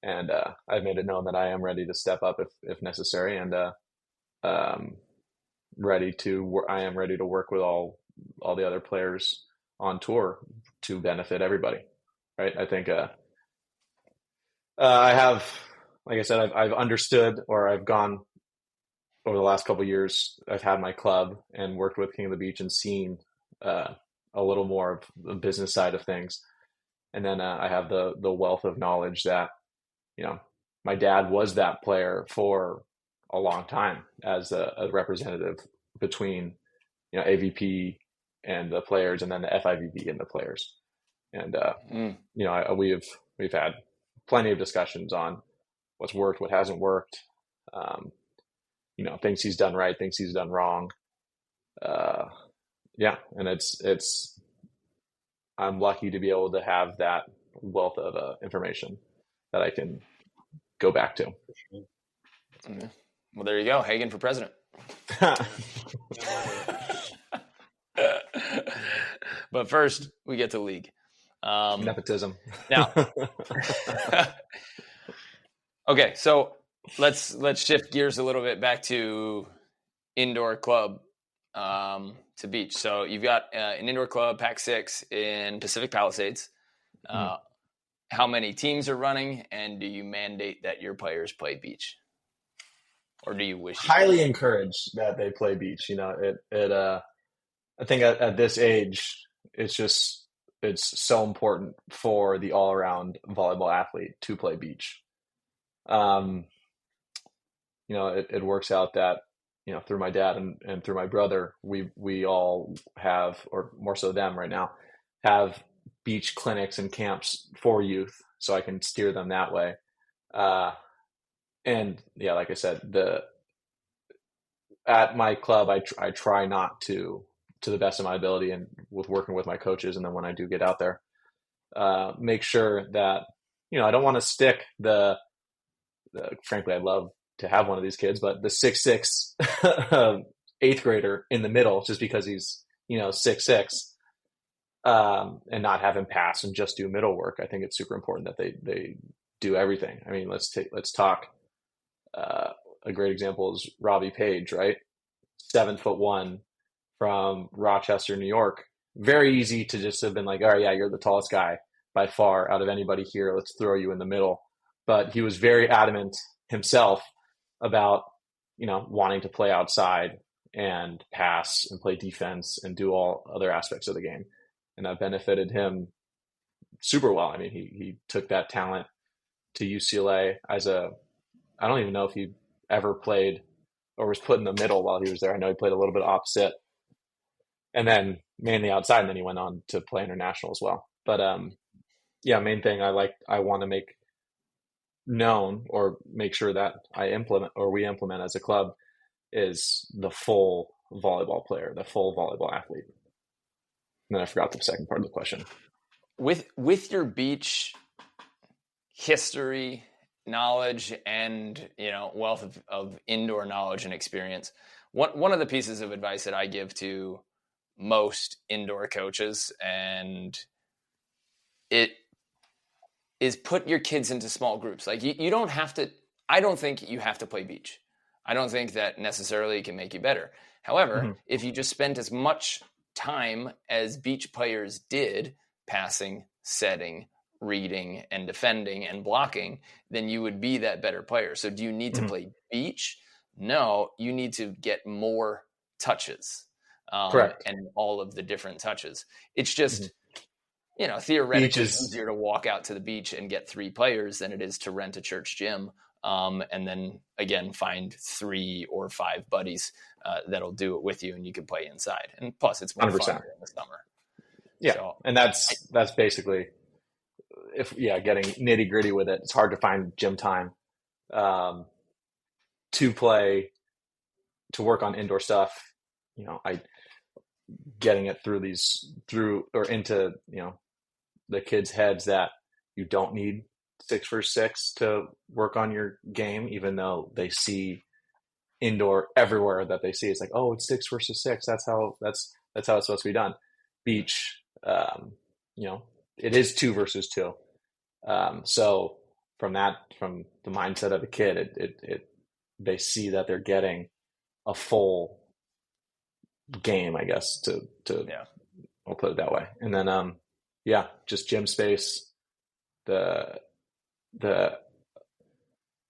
Speaker 3: and I've made it known that I am ready to step up if necessary, and I am ready to work with all the other players on tour to benefit everybody, right? I think I have, like I said, I've understood, or I've gone. Over the last couple of years, I've had my club and worked with King of the Beach and seen a little more of the business side of things. And then I have the wealth of knowledge that, my dad was that player for a long time as a representative between, AVP and the players, and then the FIVB and the players. And, we've had plenty of discussions on what's worked, what hasn't worked. Things he's done right, things he's done wrong. And it's I'm lucky to be able to have that wealth of information that I can go back to.
Speaker 1: Yeah. Well, there you go. Hagen for president. But first, we get to league.
Speaker 3: Nepotism.
Speaker 1: Now, okay, so let's shift gears a little bit back to indoor club to beach. So you've got an indoor club, Pac 6 in Pacific Palisades. How many teams are running, and do you mandate that your players play beach, or do you wish?
Speaker 3: Highly encourage that they play beach. I think at this age, it's so important for the all around volleyball athlete to play beach. It works out that, through my dad and through my brother, we all have, or more so them right now, have beach clinics and camps for youth, so I can steer them that way. And yeah, like I said, at my club, I try not to the best of my ability, and with working with my coaches, and then when I do get out there, make sure that, I don't want to stick frankly, I'd love to have one of these kids, but the 6'6" eighth grader in the middle, just because he's 6'6", and not have him pass and just do middle work. I think it's super important that they do everything. I mean, let's talk a great example is Robbie Page, right? 7'1" from Rochester, New York. Very easy to just have been like, all right, yeah, you're the tallest guy by far out of anybody here. Let's throw you in the middle. But he was very adamant himself about, wanting to play outside and pass and play defense and do all other aspects of the game. And that benefited him super well. I mean, he took that talent to UCLA I don't even know if he ever played or was put in the middle while he was there. I know he played a little bit opposite and then mainly outside. And then he went on to play international as well. But main thing I want to make known or make sure that we implement as a club is the full volleyball player, the full volleyball athlete. And then I forgot the second part of the question.
Speaker 1: With your beach history, knowledge, and wealth of indoor knowledge and experience, one of the pieces of advice that I give to most indoor coaches, and it is put your kids into small groups. Like you don't have to, I don't think you have to play beach. I don't think that necessarily can make you better. However, if you just spent as much time as beach players did passing, setting, reading, and defending and blocking, then you would be that better player. So do you need to play beach? No, you need to get more touches and all of the different touches. It's just, theoretically it's easier to walk out to the beach and get 3 players than it is to rent a church gym. And then again, find 3 or 5 buddies that'll do it with you, and you can play inside. And plus, it's more 100%. Fun in the summer.
Speaker 3: Yeah, so, and that's basically getting nitty gritty with it. It's hard to find gym time to to work on indoor stuff. Getting it into the kids' heads that you don't need 6-for-6 to work on your game, even though they see indoor everywhere that they see. It's like, oh, it's 6-for-6. That's how it's supposed to be done. Beach, it is 2-versus-2. So from the mindset of a kid, they see that they're getting a full game, I guess, I'll put it that way. And then, just gym space, the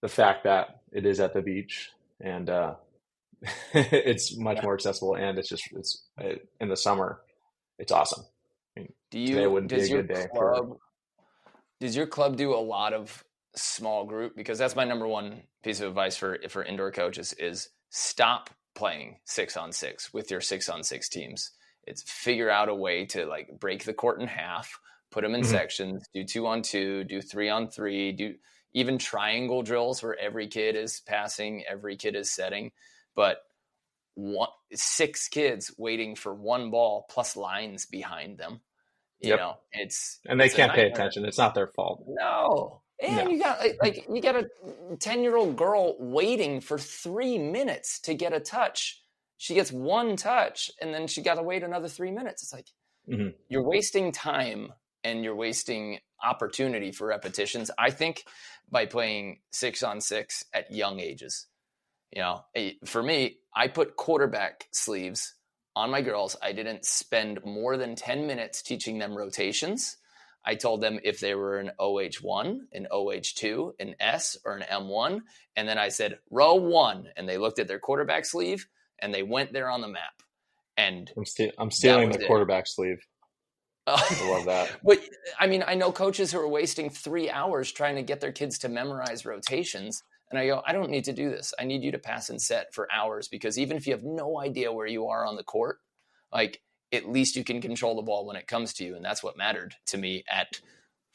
Speaker 3: fact that it is at the beach and it's much more accessible, and it's in the summer, it's awesome. I mean, today wouldn't be a good day
Speaker 1: Does your club do a lot of small group? Because that's my number one piece of advice for indoor coaches is stop playing 6-on-6 with your 6-on-6 teams. It's figure out a way to break the court in half, put them in sections, do 2-on-2, do 3-on-3, do even triangle drills where every kid is passing, every kid is setting, but 6 kids waiting for 1 ball plus lines behind them. You know,
Speaker 3: and they can't pay attention. It's not their fault.
Speaker 1: No. And you got a 10-year-old girl waiting for 3 minutes to get a touch. She gets 1 touch, and then she got to wait another 3 minutes. It's like you're wasting time and you're wasting opportunity for repetitions. I think by playing 6-on-6 at young ages, for me, I put quarterback sleeves on my girls. I didn't spend more than 10 minutes teaching them rotations. I told them if they were an OH1, an OH2, an S, or an M1. And then I said, row 1. And they looked at their quarterback sleeve and they went there on the map. And
Speaker 3: I'm stealing the quarterback sleeve. I love that.
Speaker 1: But I mean, I know coaches who are wasting 3 hours trying to get their kids to memorize rotations. And I go, I don't need to do this. I need you to pass and set for hours, because even if you have no idea where you are on the court, at least you can control the ball when it comes to you. And that's what mattered to me at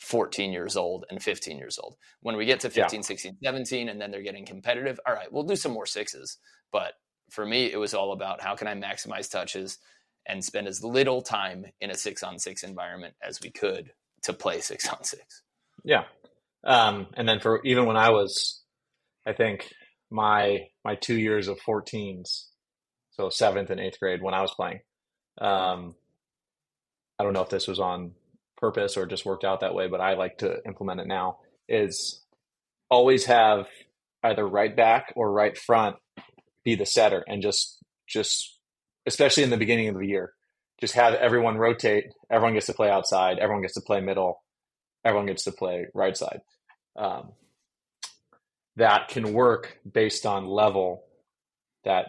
Speaker 1: 14 years old and 15 years old. When we get to 15, 16, 17, and then they're getting competitive, all right, we'll do some more 6s. But for me, it was all about how can I maximize touches and spend as little time in a 6-on-6 environment as we could to play 6-on-6.
Speaker 3: Yeah. And then for even when I was, I think my 2 years of 14s, so 7th and 8th grade when I was playing, I don't know if this was on purpose or just worked out that way, but I like to implement it now, is always have either right back or right front be the setter, and just especially in the beginning of the year, just have everyone rotate. Everyone gets to play outside. Everyone gets to play middle. Everyone gets to play right side. That can work based on level that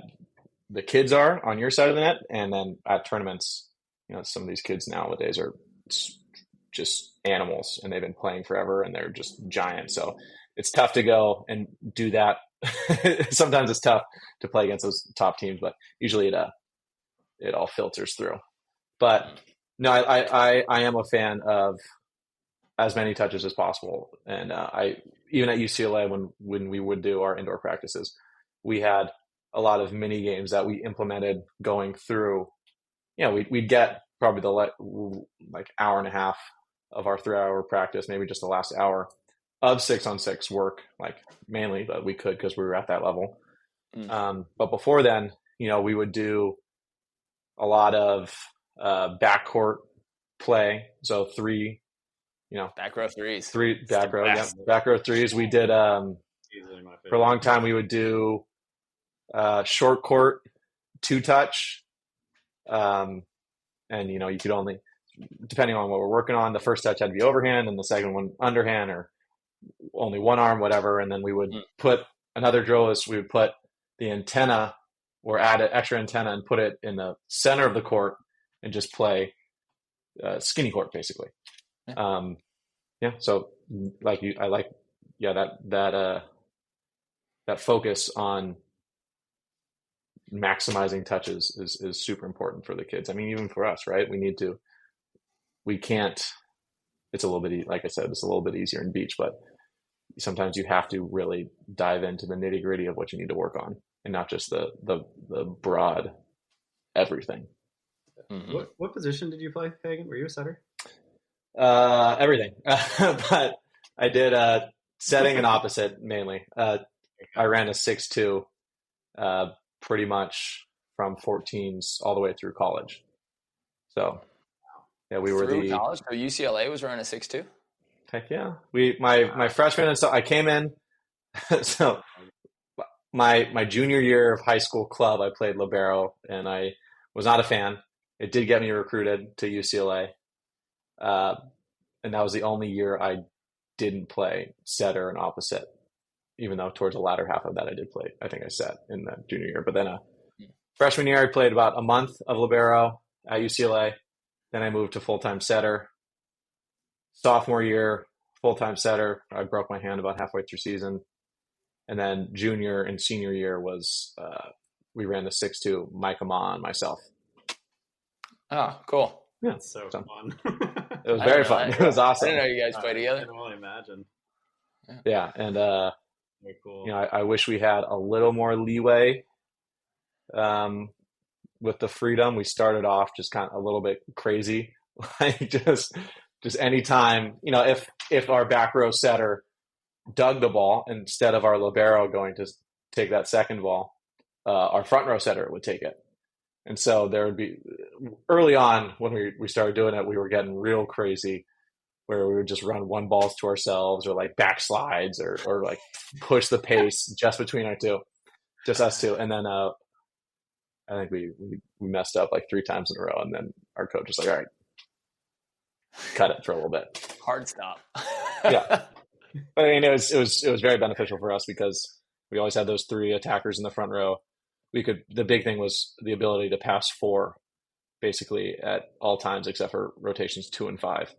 Speaker 3: the kids are on your side of the net. And then at tournaments, some of these kids nowadays are just animals, and they've been playing forever, and they're just giants. So it's tough to go and do that. Sometimes it's tough to play against those top teams, but usually it all filters through. But no, I am a fan of as many touches as possible. And even at UCLA, when we would do our indoor practices, we had a lot of mini games that we implemented going through. We'd get probably the like hour and a half of our 3-hour practice, maybe just the last hour of 6-on-6 work, like mainly, but we could because we were at that level. But before then, we would do a lot of backcourt play. So
Speaker 1: back row threes.
Speaker 3: Back row threes. We did for a long time. We would do short court 2-touch, and you could only, depending on what we're working on, the first touch had to be overhand, and the second one underhand, or only one arm, whatever. And then we would put another drill is we would put the antenna or add an extra antenna and put it in the center of the court and just play skinny court basically. So that focus on maximizing touches is super important for the kids. I mean, even for us, right? It's a little bit, like I said, it's a little bit easier in beach, but sometimes you have to really dive into the nitty gritty of what you need to work on, and not just the broad everything.
Speaker 2: Mm-hmm. What position did you play, Hagen? Were you a setter?
Speaker 3: Everything. But I did setting and opposite mainly. I ran a 6'2", pretty much from 14s all the way through college. So yeah, we were
Speaker 1: through college. So UCLA was running a 6'2".
Speaker 3: Heck yeah. My freshman and so I came in. So my junior year of high school club, I played libero, and I was not a fan. It did get me recruited to UCLA. And that was the only year I didn't play setter and opposite, even though towards the latter half of that I did play. I think I set in the junior year. But then freshman year, I played about a month of libero at UCLA. Then I moved to full-time setter. Sophomore year, full-time setter. I broke my hand about halfway through season. And then junior and senior year was we ran the 6'2", Mike Amon and myself.
Speaker 1: Oh, cool.
Speaker 3: Yeah,
Speaker 2: that's so fun.
Speaker 3: It was very fun. It was awesome.
Speaker 1: I didn't know you guys played together.
Speaker 2: I can only imagine.
Speaker 3: Yeah, and
Speaker 2: very cool.
Speaker 3: I wish we had a little more leeway with the freedom. We started off just kind of a little bit crazy, like just any time, if our back row setter dug the ball instead of our libero going to take that second ball, our front row setter would take it. And so there would be, early on when we started doing it, we were getting real crazy, where we would just run one balls to ourselves, or like backslides, or like push the pace just between just us two. And then I think we messed up like 3 times in a row, and then our coach was like, all right, cut it for a little bit.
Speaker 1: Hard stop.
Speaker 3: Yeah. But I mean, it was very beneficial for us because we always had those 3 attackers in the front row. The big thing was the ability to pass 4 basically at all times except for rotations 2 and 5.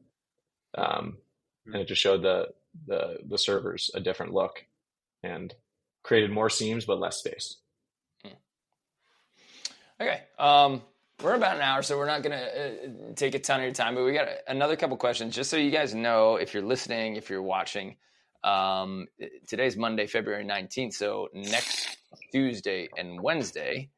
Speaker 3: And it just showed the servers a different look and created more seams but less space.
Speaker 1: Okay. We're about an hour, so we're not going to take a ton of your time, but we got another couple questions just so you guys know, if you're listening, if you're watching. Today's Monday, February 19th. So next Tuesday and Wednesday,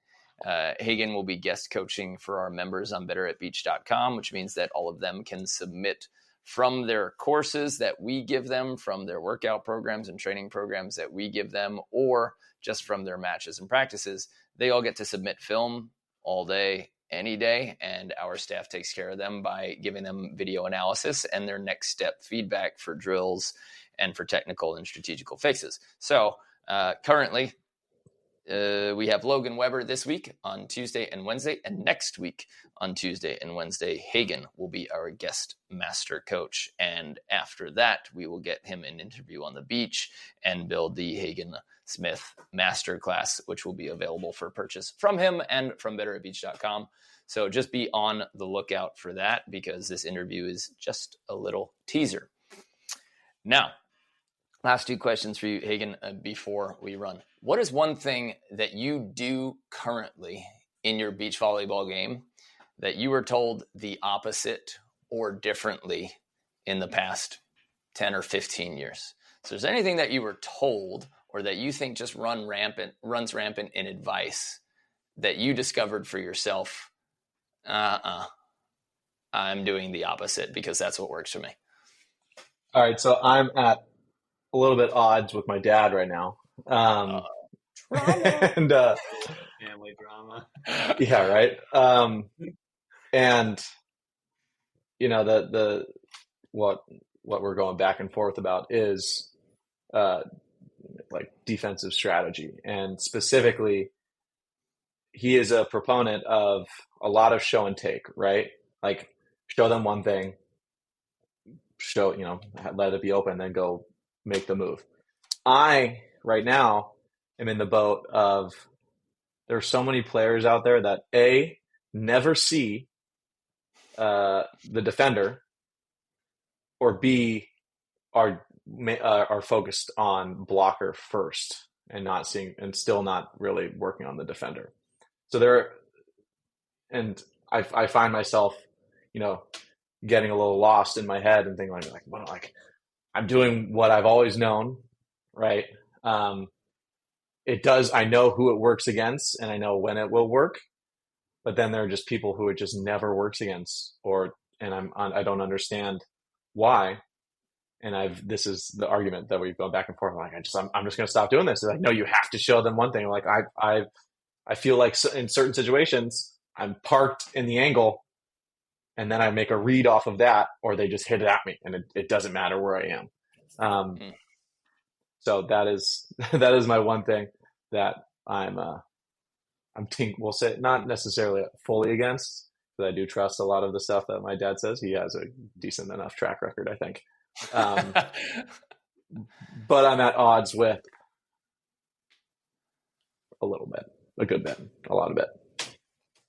Speaker 1: Hagen will be guest coaching for our members on betteratbeach.com, which means that all of them can submit from their courses that we give them, from their workout programs and training programs that we give them, or just from their matches and practices. They all get to submit film all day, any day, and our staff takes care of them by giving them video analysis and their next step feedback for drills and for technical and strategical fixes. So Currently, we have Logan Weber this week on Tuesday and Wednesday, and next week on Tuesday and Wednesday, Hagen will be our guest master coach. And after that, we will get him an interview on the beach and build the Hagen Smith Masterclass, which will be available for purchase from him and from betteratbeach.com. So just be on the lookout for that, because this interview is just a little teaser. Now, last two questions for you, Hagen, before we run. What is one thing that you do currently in your beach volleyball game that you were told the opposite or differently in the past 10 or 15 years? So is there anything that you were told or that you think just runs rampant in advice that you discovered for yourself? I'm doing the opposite because that's what works for me.
Speaker 3: All right. So I'm at a little bit odds with my dad right now.
Speaker 1: Drama.
Speaker 3: And
Speaker 2: Family drama.
Speaker 3: yeah, right. And you know, the what we're going back and forth about is like defensive strategy, and specifically, he is a proponent of a lot of show and take, right? Like, show them one thing, let it be open, then go make the move. I, right now, am in the boat of, there are so many players out there that A, never see the defender, or B, are focused on blocker first and not seeing, and still not really working on the defender. So I find myself, getting a little lost in my head and thinking like, I'm doing what I've always known, right? I know who it works against and I know when it will work, but then there are just people who it just never works against, and I don't understand why. And this is the argument that we've gone back and forth. Like, I'm just going to stop doing this. It's like, no, you have to show them one thing. Like, I feel like in certain situations, I'm parked in the angle, and then I make a read off of that, or they just hit it at me, and it doesn't matter where I am. So that is my one thing that we'll say, not necessarily fully against, but I do trust a lot of the stuff that my dad says. He has a decent enough track record, I think. But I'm at odds with a little bit, a good bit, a lot of it.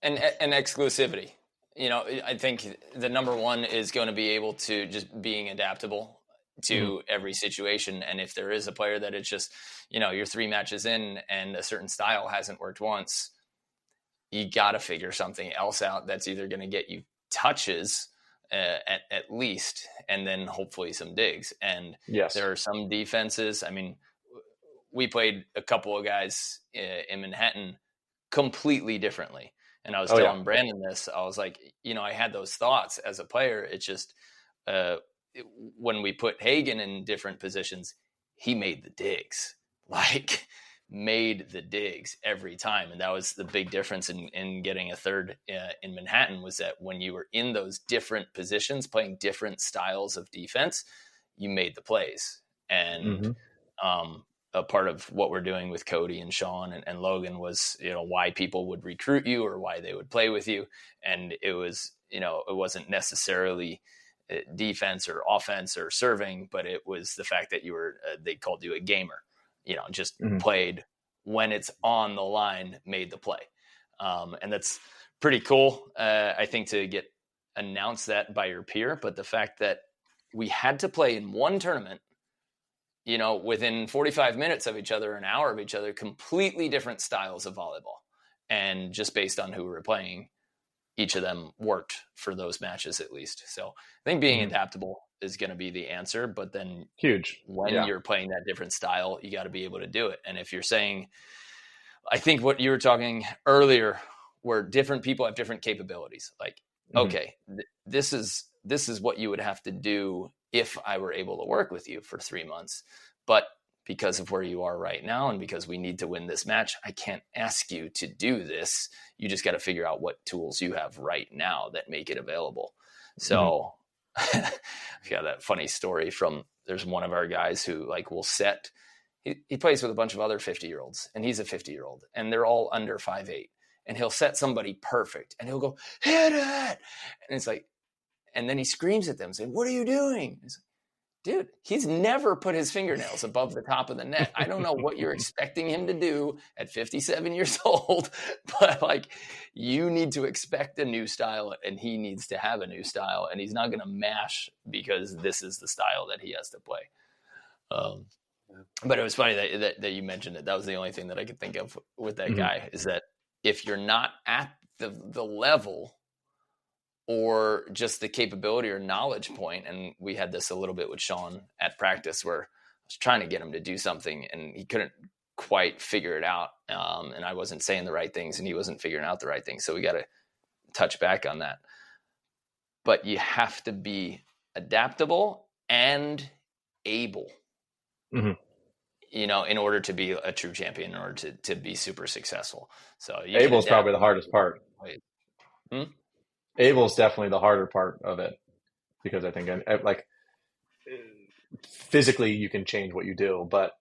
Speaker 1: And exclusivity. I think the number one is going to be able to just being adaptable to every situation. And if there is a player that it's just, you're 3 matches in and a certain style hasn't worked once, you got to figure something else out that's either going to get you touches at least, and then hopefully some digs. And
Speaker 3: yes,
Speaker 1: there are some defenses. I mean, we played a couple of guys in Manhattan completely differently. And I was telling Brandon this, I was like, I had those thoughts as a player. It's just when we put Hagen in different positions, he made the digs, made the digs every time. And that was the big difference in getting a third in Manhattan, was that when you were in those different positions, playing different styles of defense, you made the plays. And a part of what we're doing with Cody and Sean and Logan was, why people would recruit you or why they would play with you. And it was, it wasn't necessarily defense or offense or serving, but it was the fact that they called you a gamer, just played when it's on the line, made the play. And that's pretty cool. I think to get announced that by your peer, but the fact that we had to play in one tournament, within 45 minutes of each other, an hour of each other, completely different styles of volleyball. And just based on who we were playing, each of them worked for those matches at least. So I think being adaptable is going to be the answer, but then when you're playing that different style, you got to be able to do it. And if you're saying, I think what you were talking earlier, where different people have different capabilities, okay, this is what you would have to do if I were able to work with you for 3 months. But because of where you are right now and because we need to win this match, I can't ask you to do this. You just got to figure out what tools you have right now that make it available. So I've got that funny story from, there's one of our guys who will set he plays with a bunch of other 50-year-olds, and he's a 50-year-old, and they're all under 5'8", and he'll set somebody perfect, and he'll go, hit it, and it's like, and then he screams at them, saying, what are you doing? It's like, dude, he's never put his fingernails above the top of the net. I don't know what you're expecting him to do at 57 years old, but like, you need to expect a new style, and he needs to have a new style, and he's not going to mash because this is the style that he has to play. But it was funny that you mentioned it. That was the only thing that I could think of with that guy, is that if you're not at the level or just the capability or knowledge point, and we had this a little bit with Sean at practice where I was trying to get him to do something and he couldn't quite figure it out. And I wasn't saying the right things and he wasn't figuring out the right things. So we got to touch back on that. But you have to be adaptable and able, in order to be a true champion, in order to be super successful. So
Speaker 3: able is probably the hardest part. Able is definitely the harder part of it, because I think like physically you can change what you do, but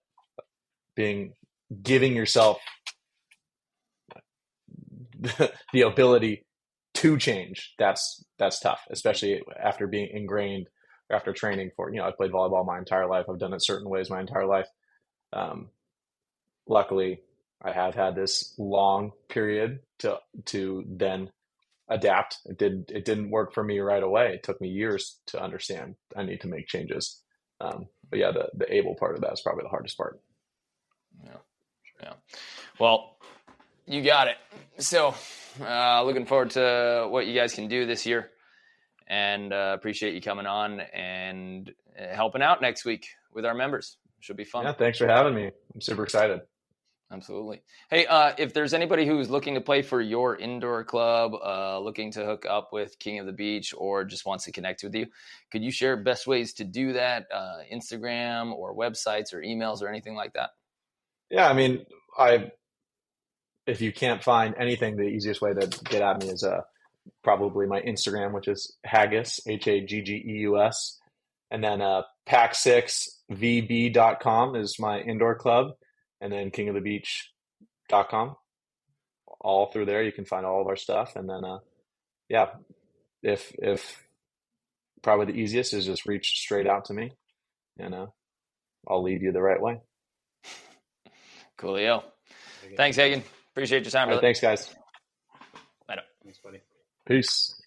Speaker 3: giving yourself the ability to change, that's tough, especially after being ingrained, after training for, I played volleyball my entire life. I've done it certain ways my entire life. Luckily I have had this long period to then adapt. It didn't work for me right away. It took me years to understand I need to make changes. But yeah, the able part of that is probably the hardest part.
Speaker 1: Yeah. Well, you got it. So looking forward to what you guys can do this year, and appreciate you coming on and helping out next week with our members. Should be fun.
Speaker 3: Yeah, thanks for having me. I'm super excited.
Speaker 1: Absolutely. Hey, if there's anybody who's looking to play for your indoor club, looking to hook up with King of the Beach, or just wants to connect with you, could you share best ways to do that? Instagram or websites or emails or anything like that?
Speaker 3: Yeah, I mean, if you can't find anything, the easiest way to get at me is probably my Instagram, which is Haggis, Haggeus. And then pack6vb.com is my indoor club. And then kingofthebeach.com. All through there, you can find all of our stuff. And then, if probably the easiest is just reach straight out to me, and I'll lead you the right way.
Speaker 1: Coolio. Thanks, Hagen. Appreciate your time.
Speaker 3: All right, thanks, guys.
Speaker 1: Later.
Speaker 2: Thanks, buddy.
Speaker 3: Peace.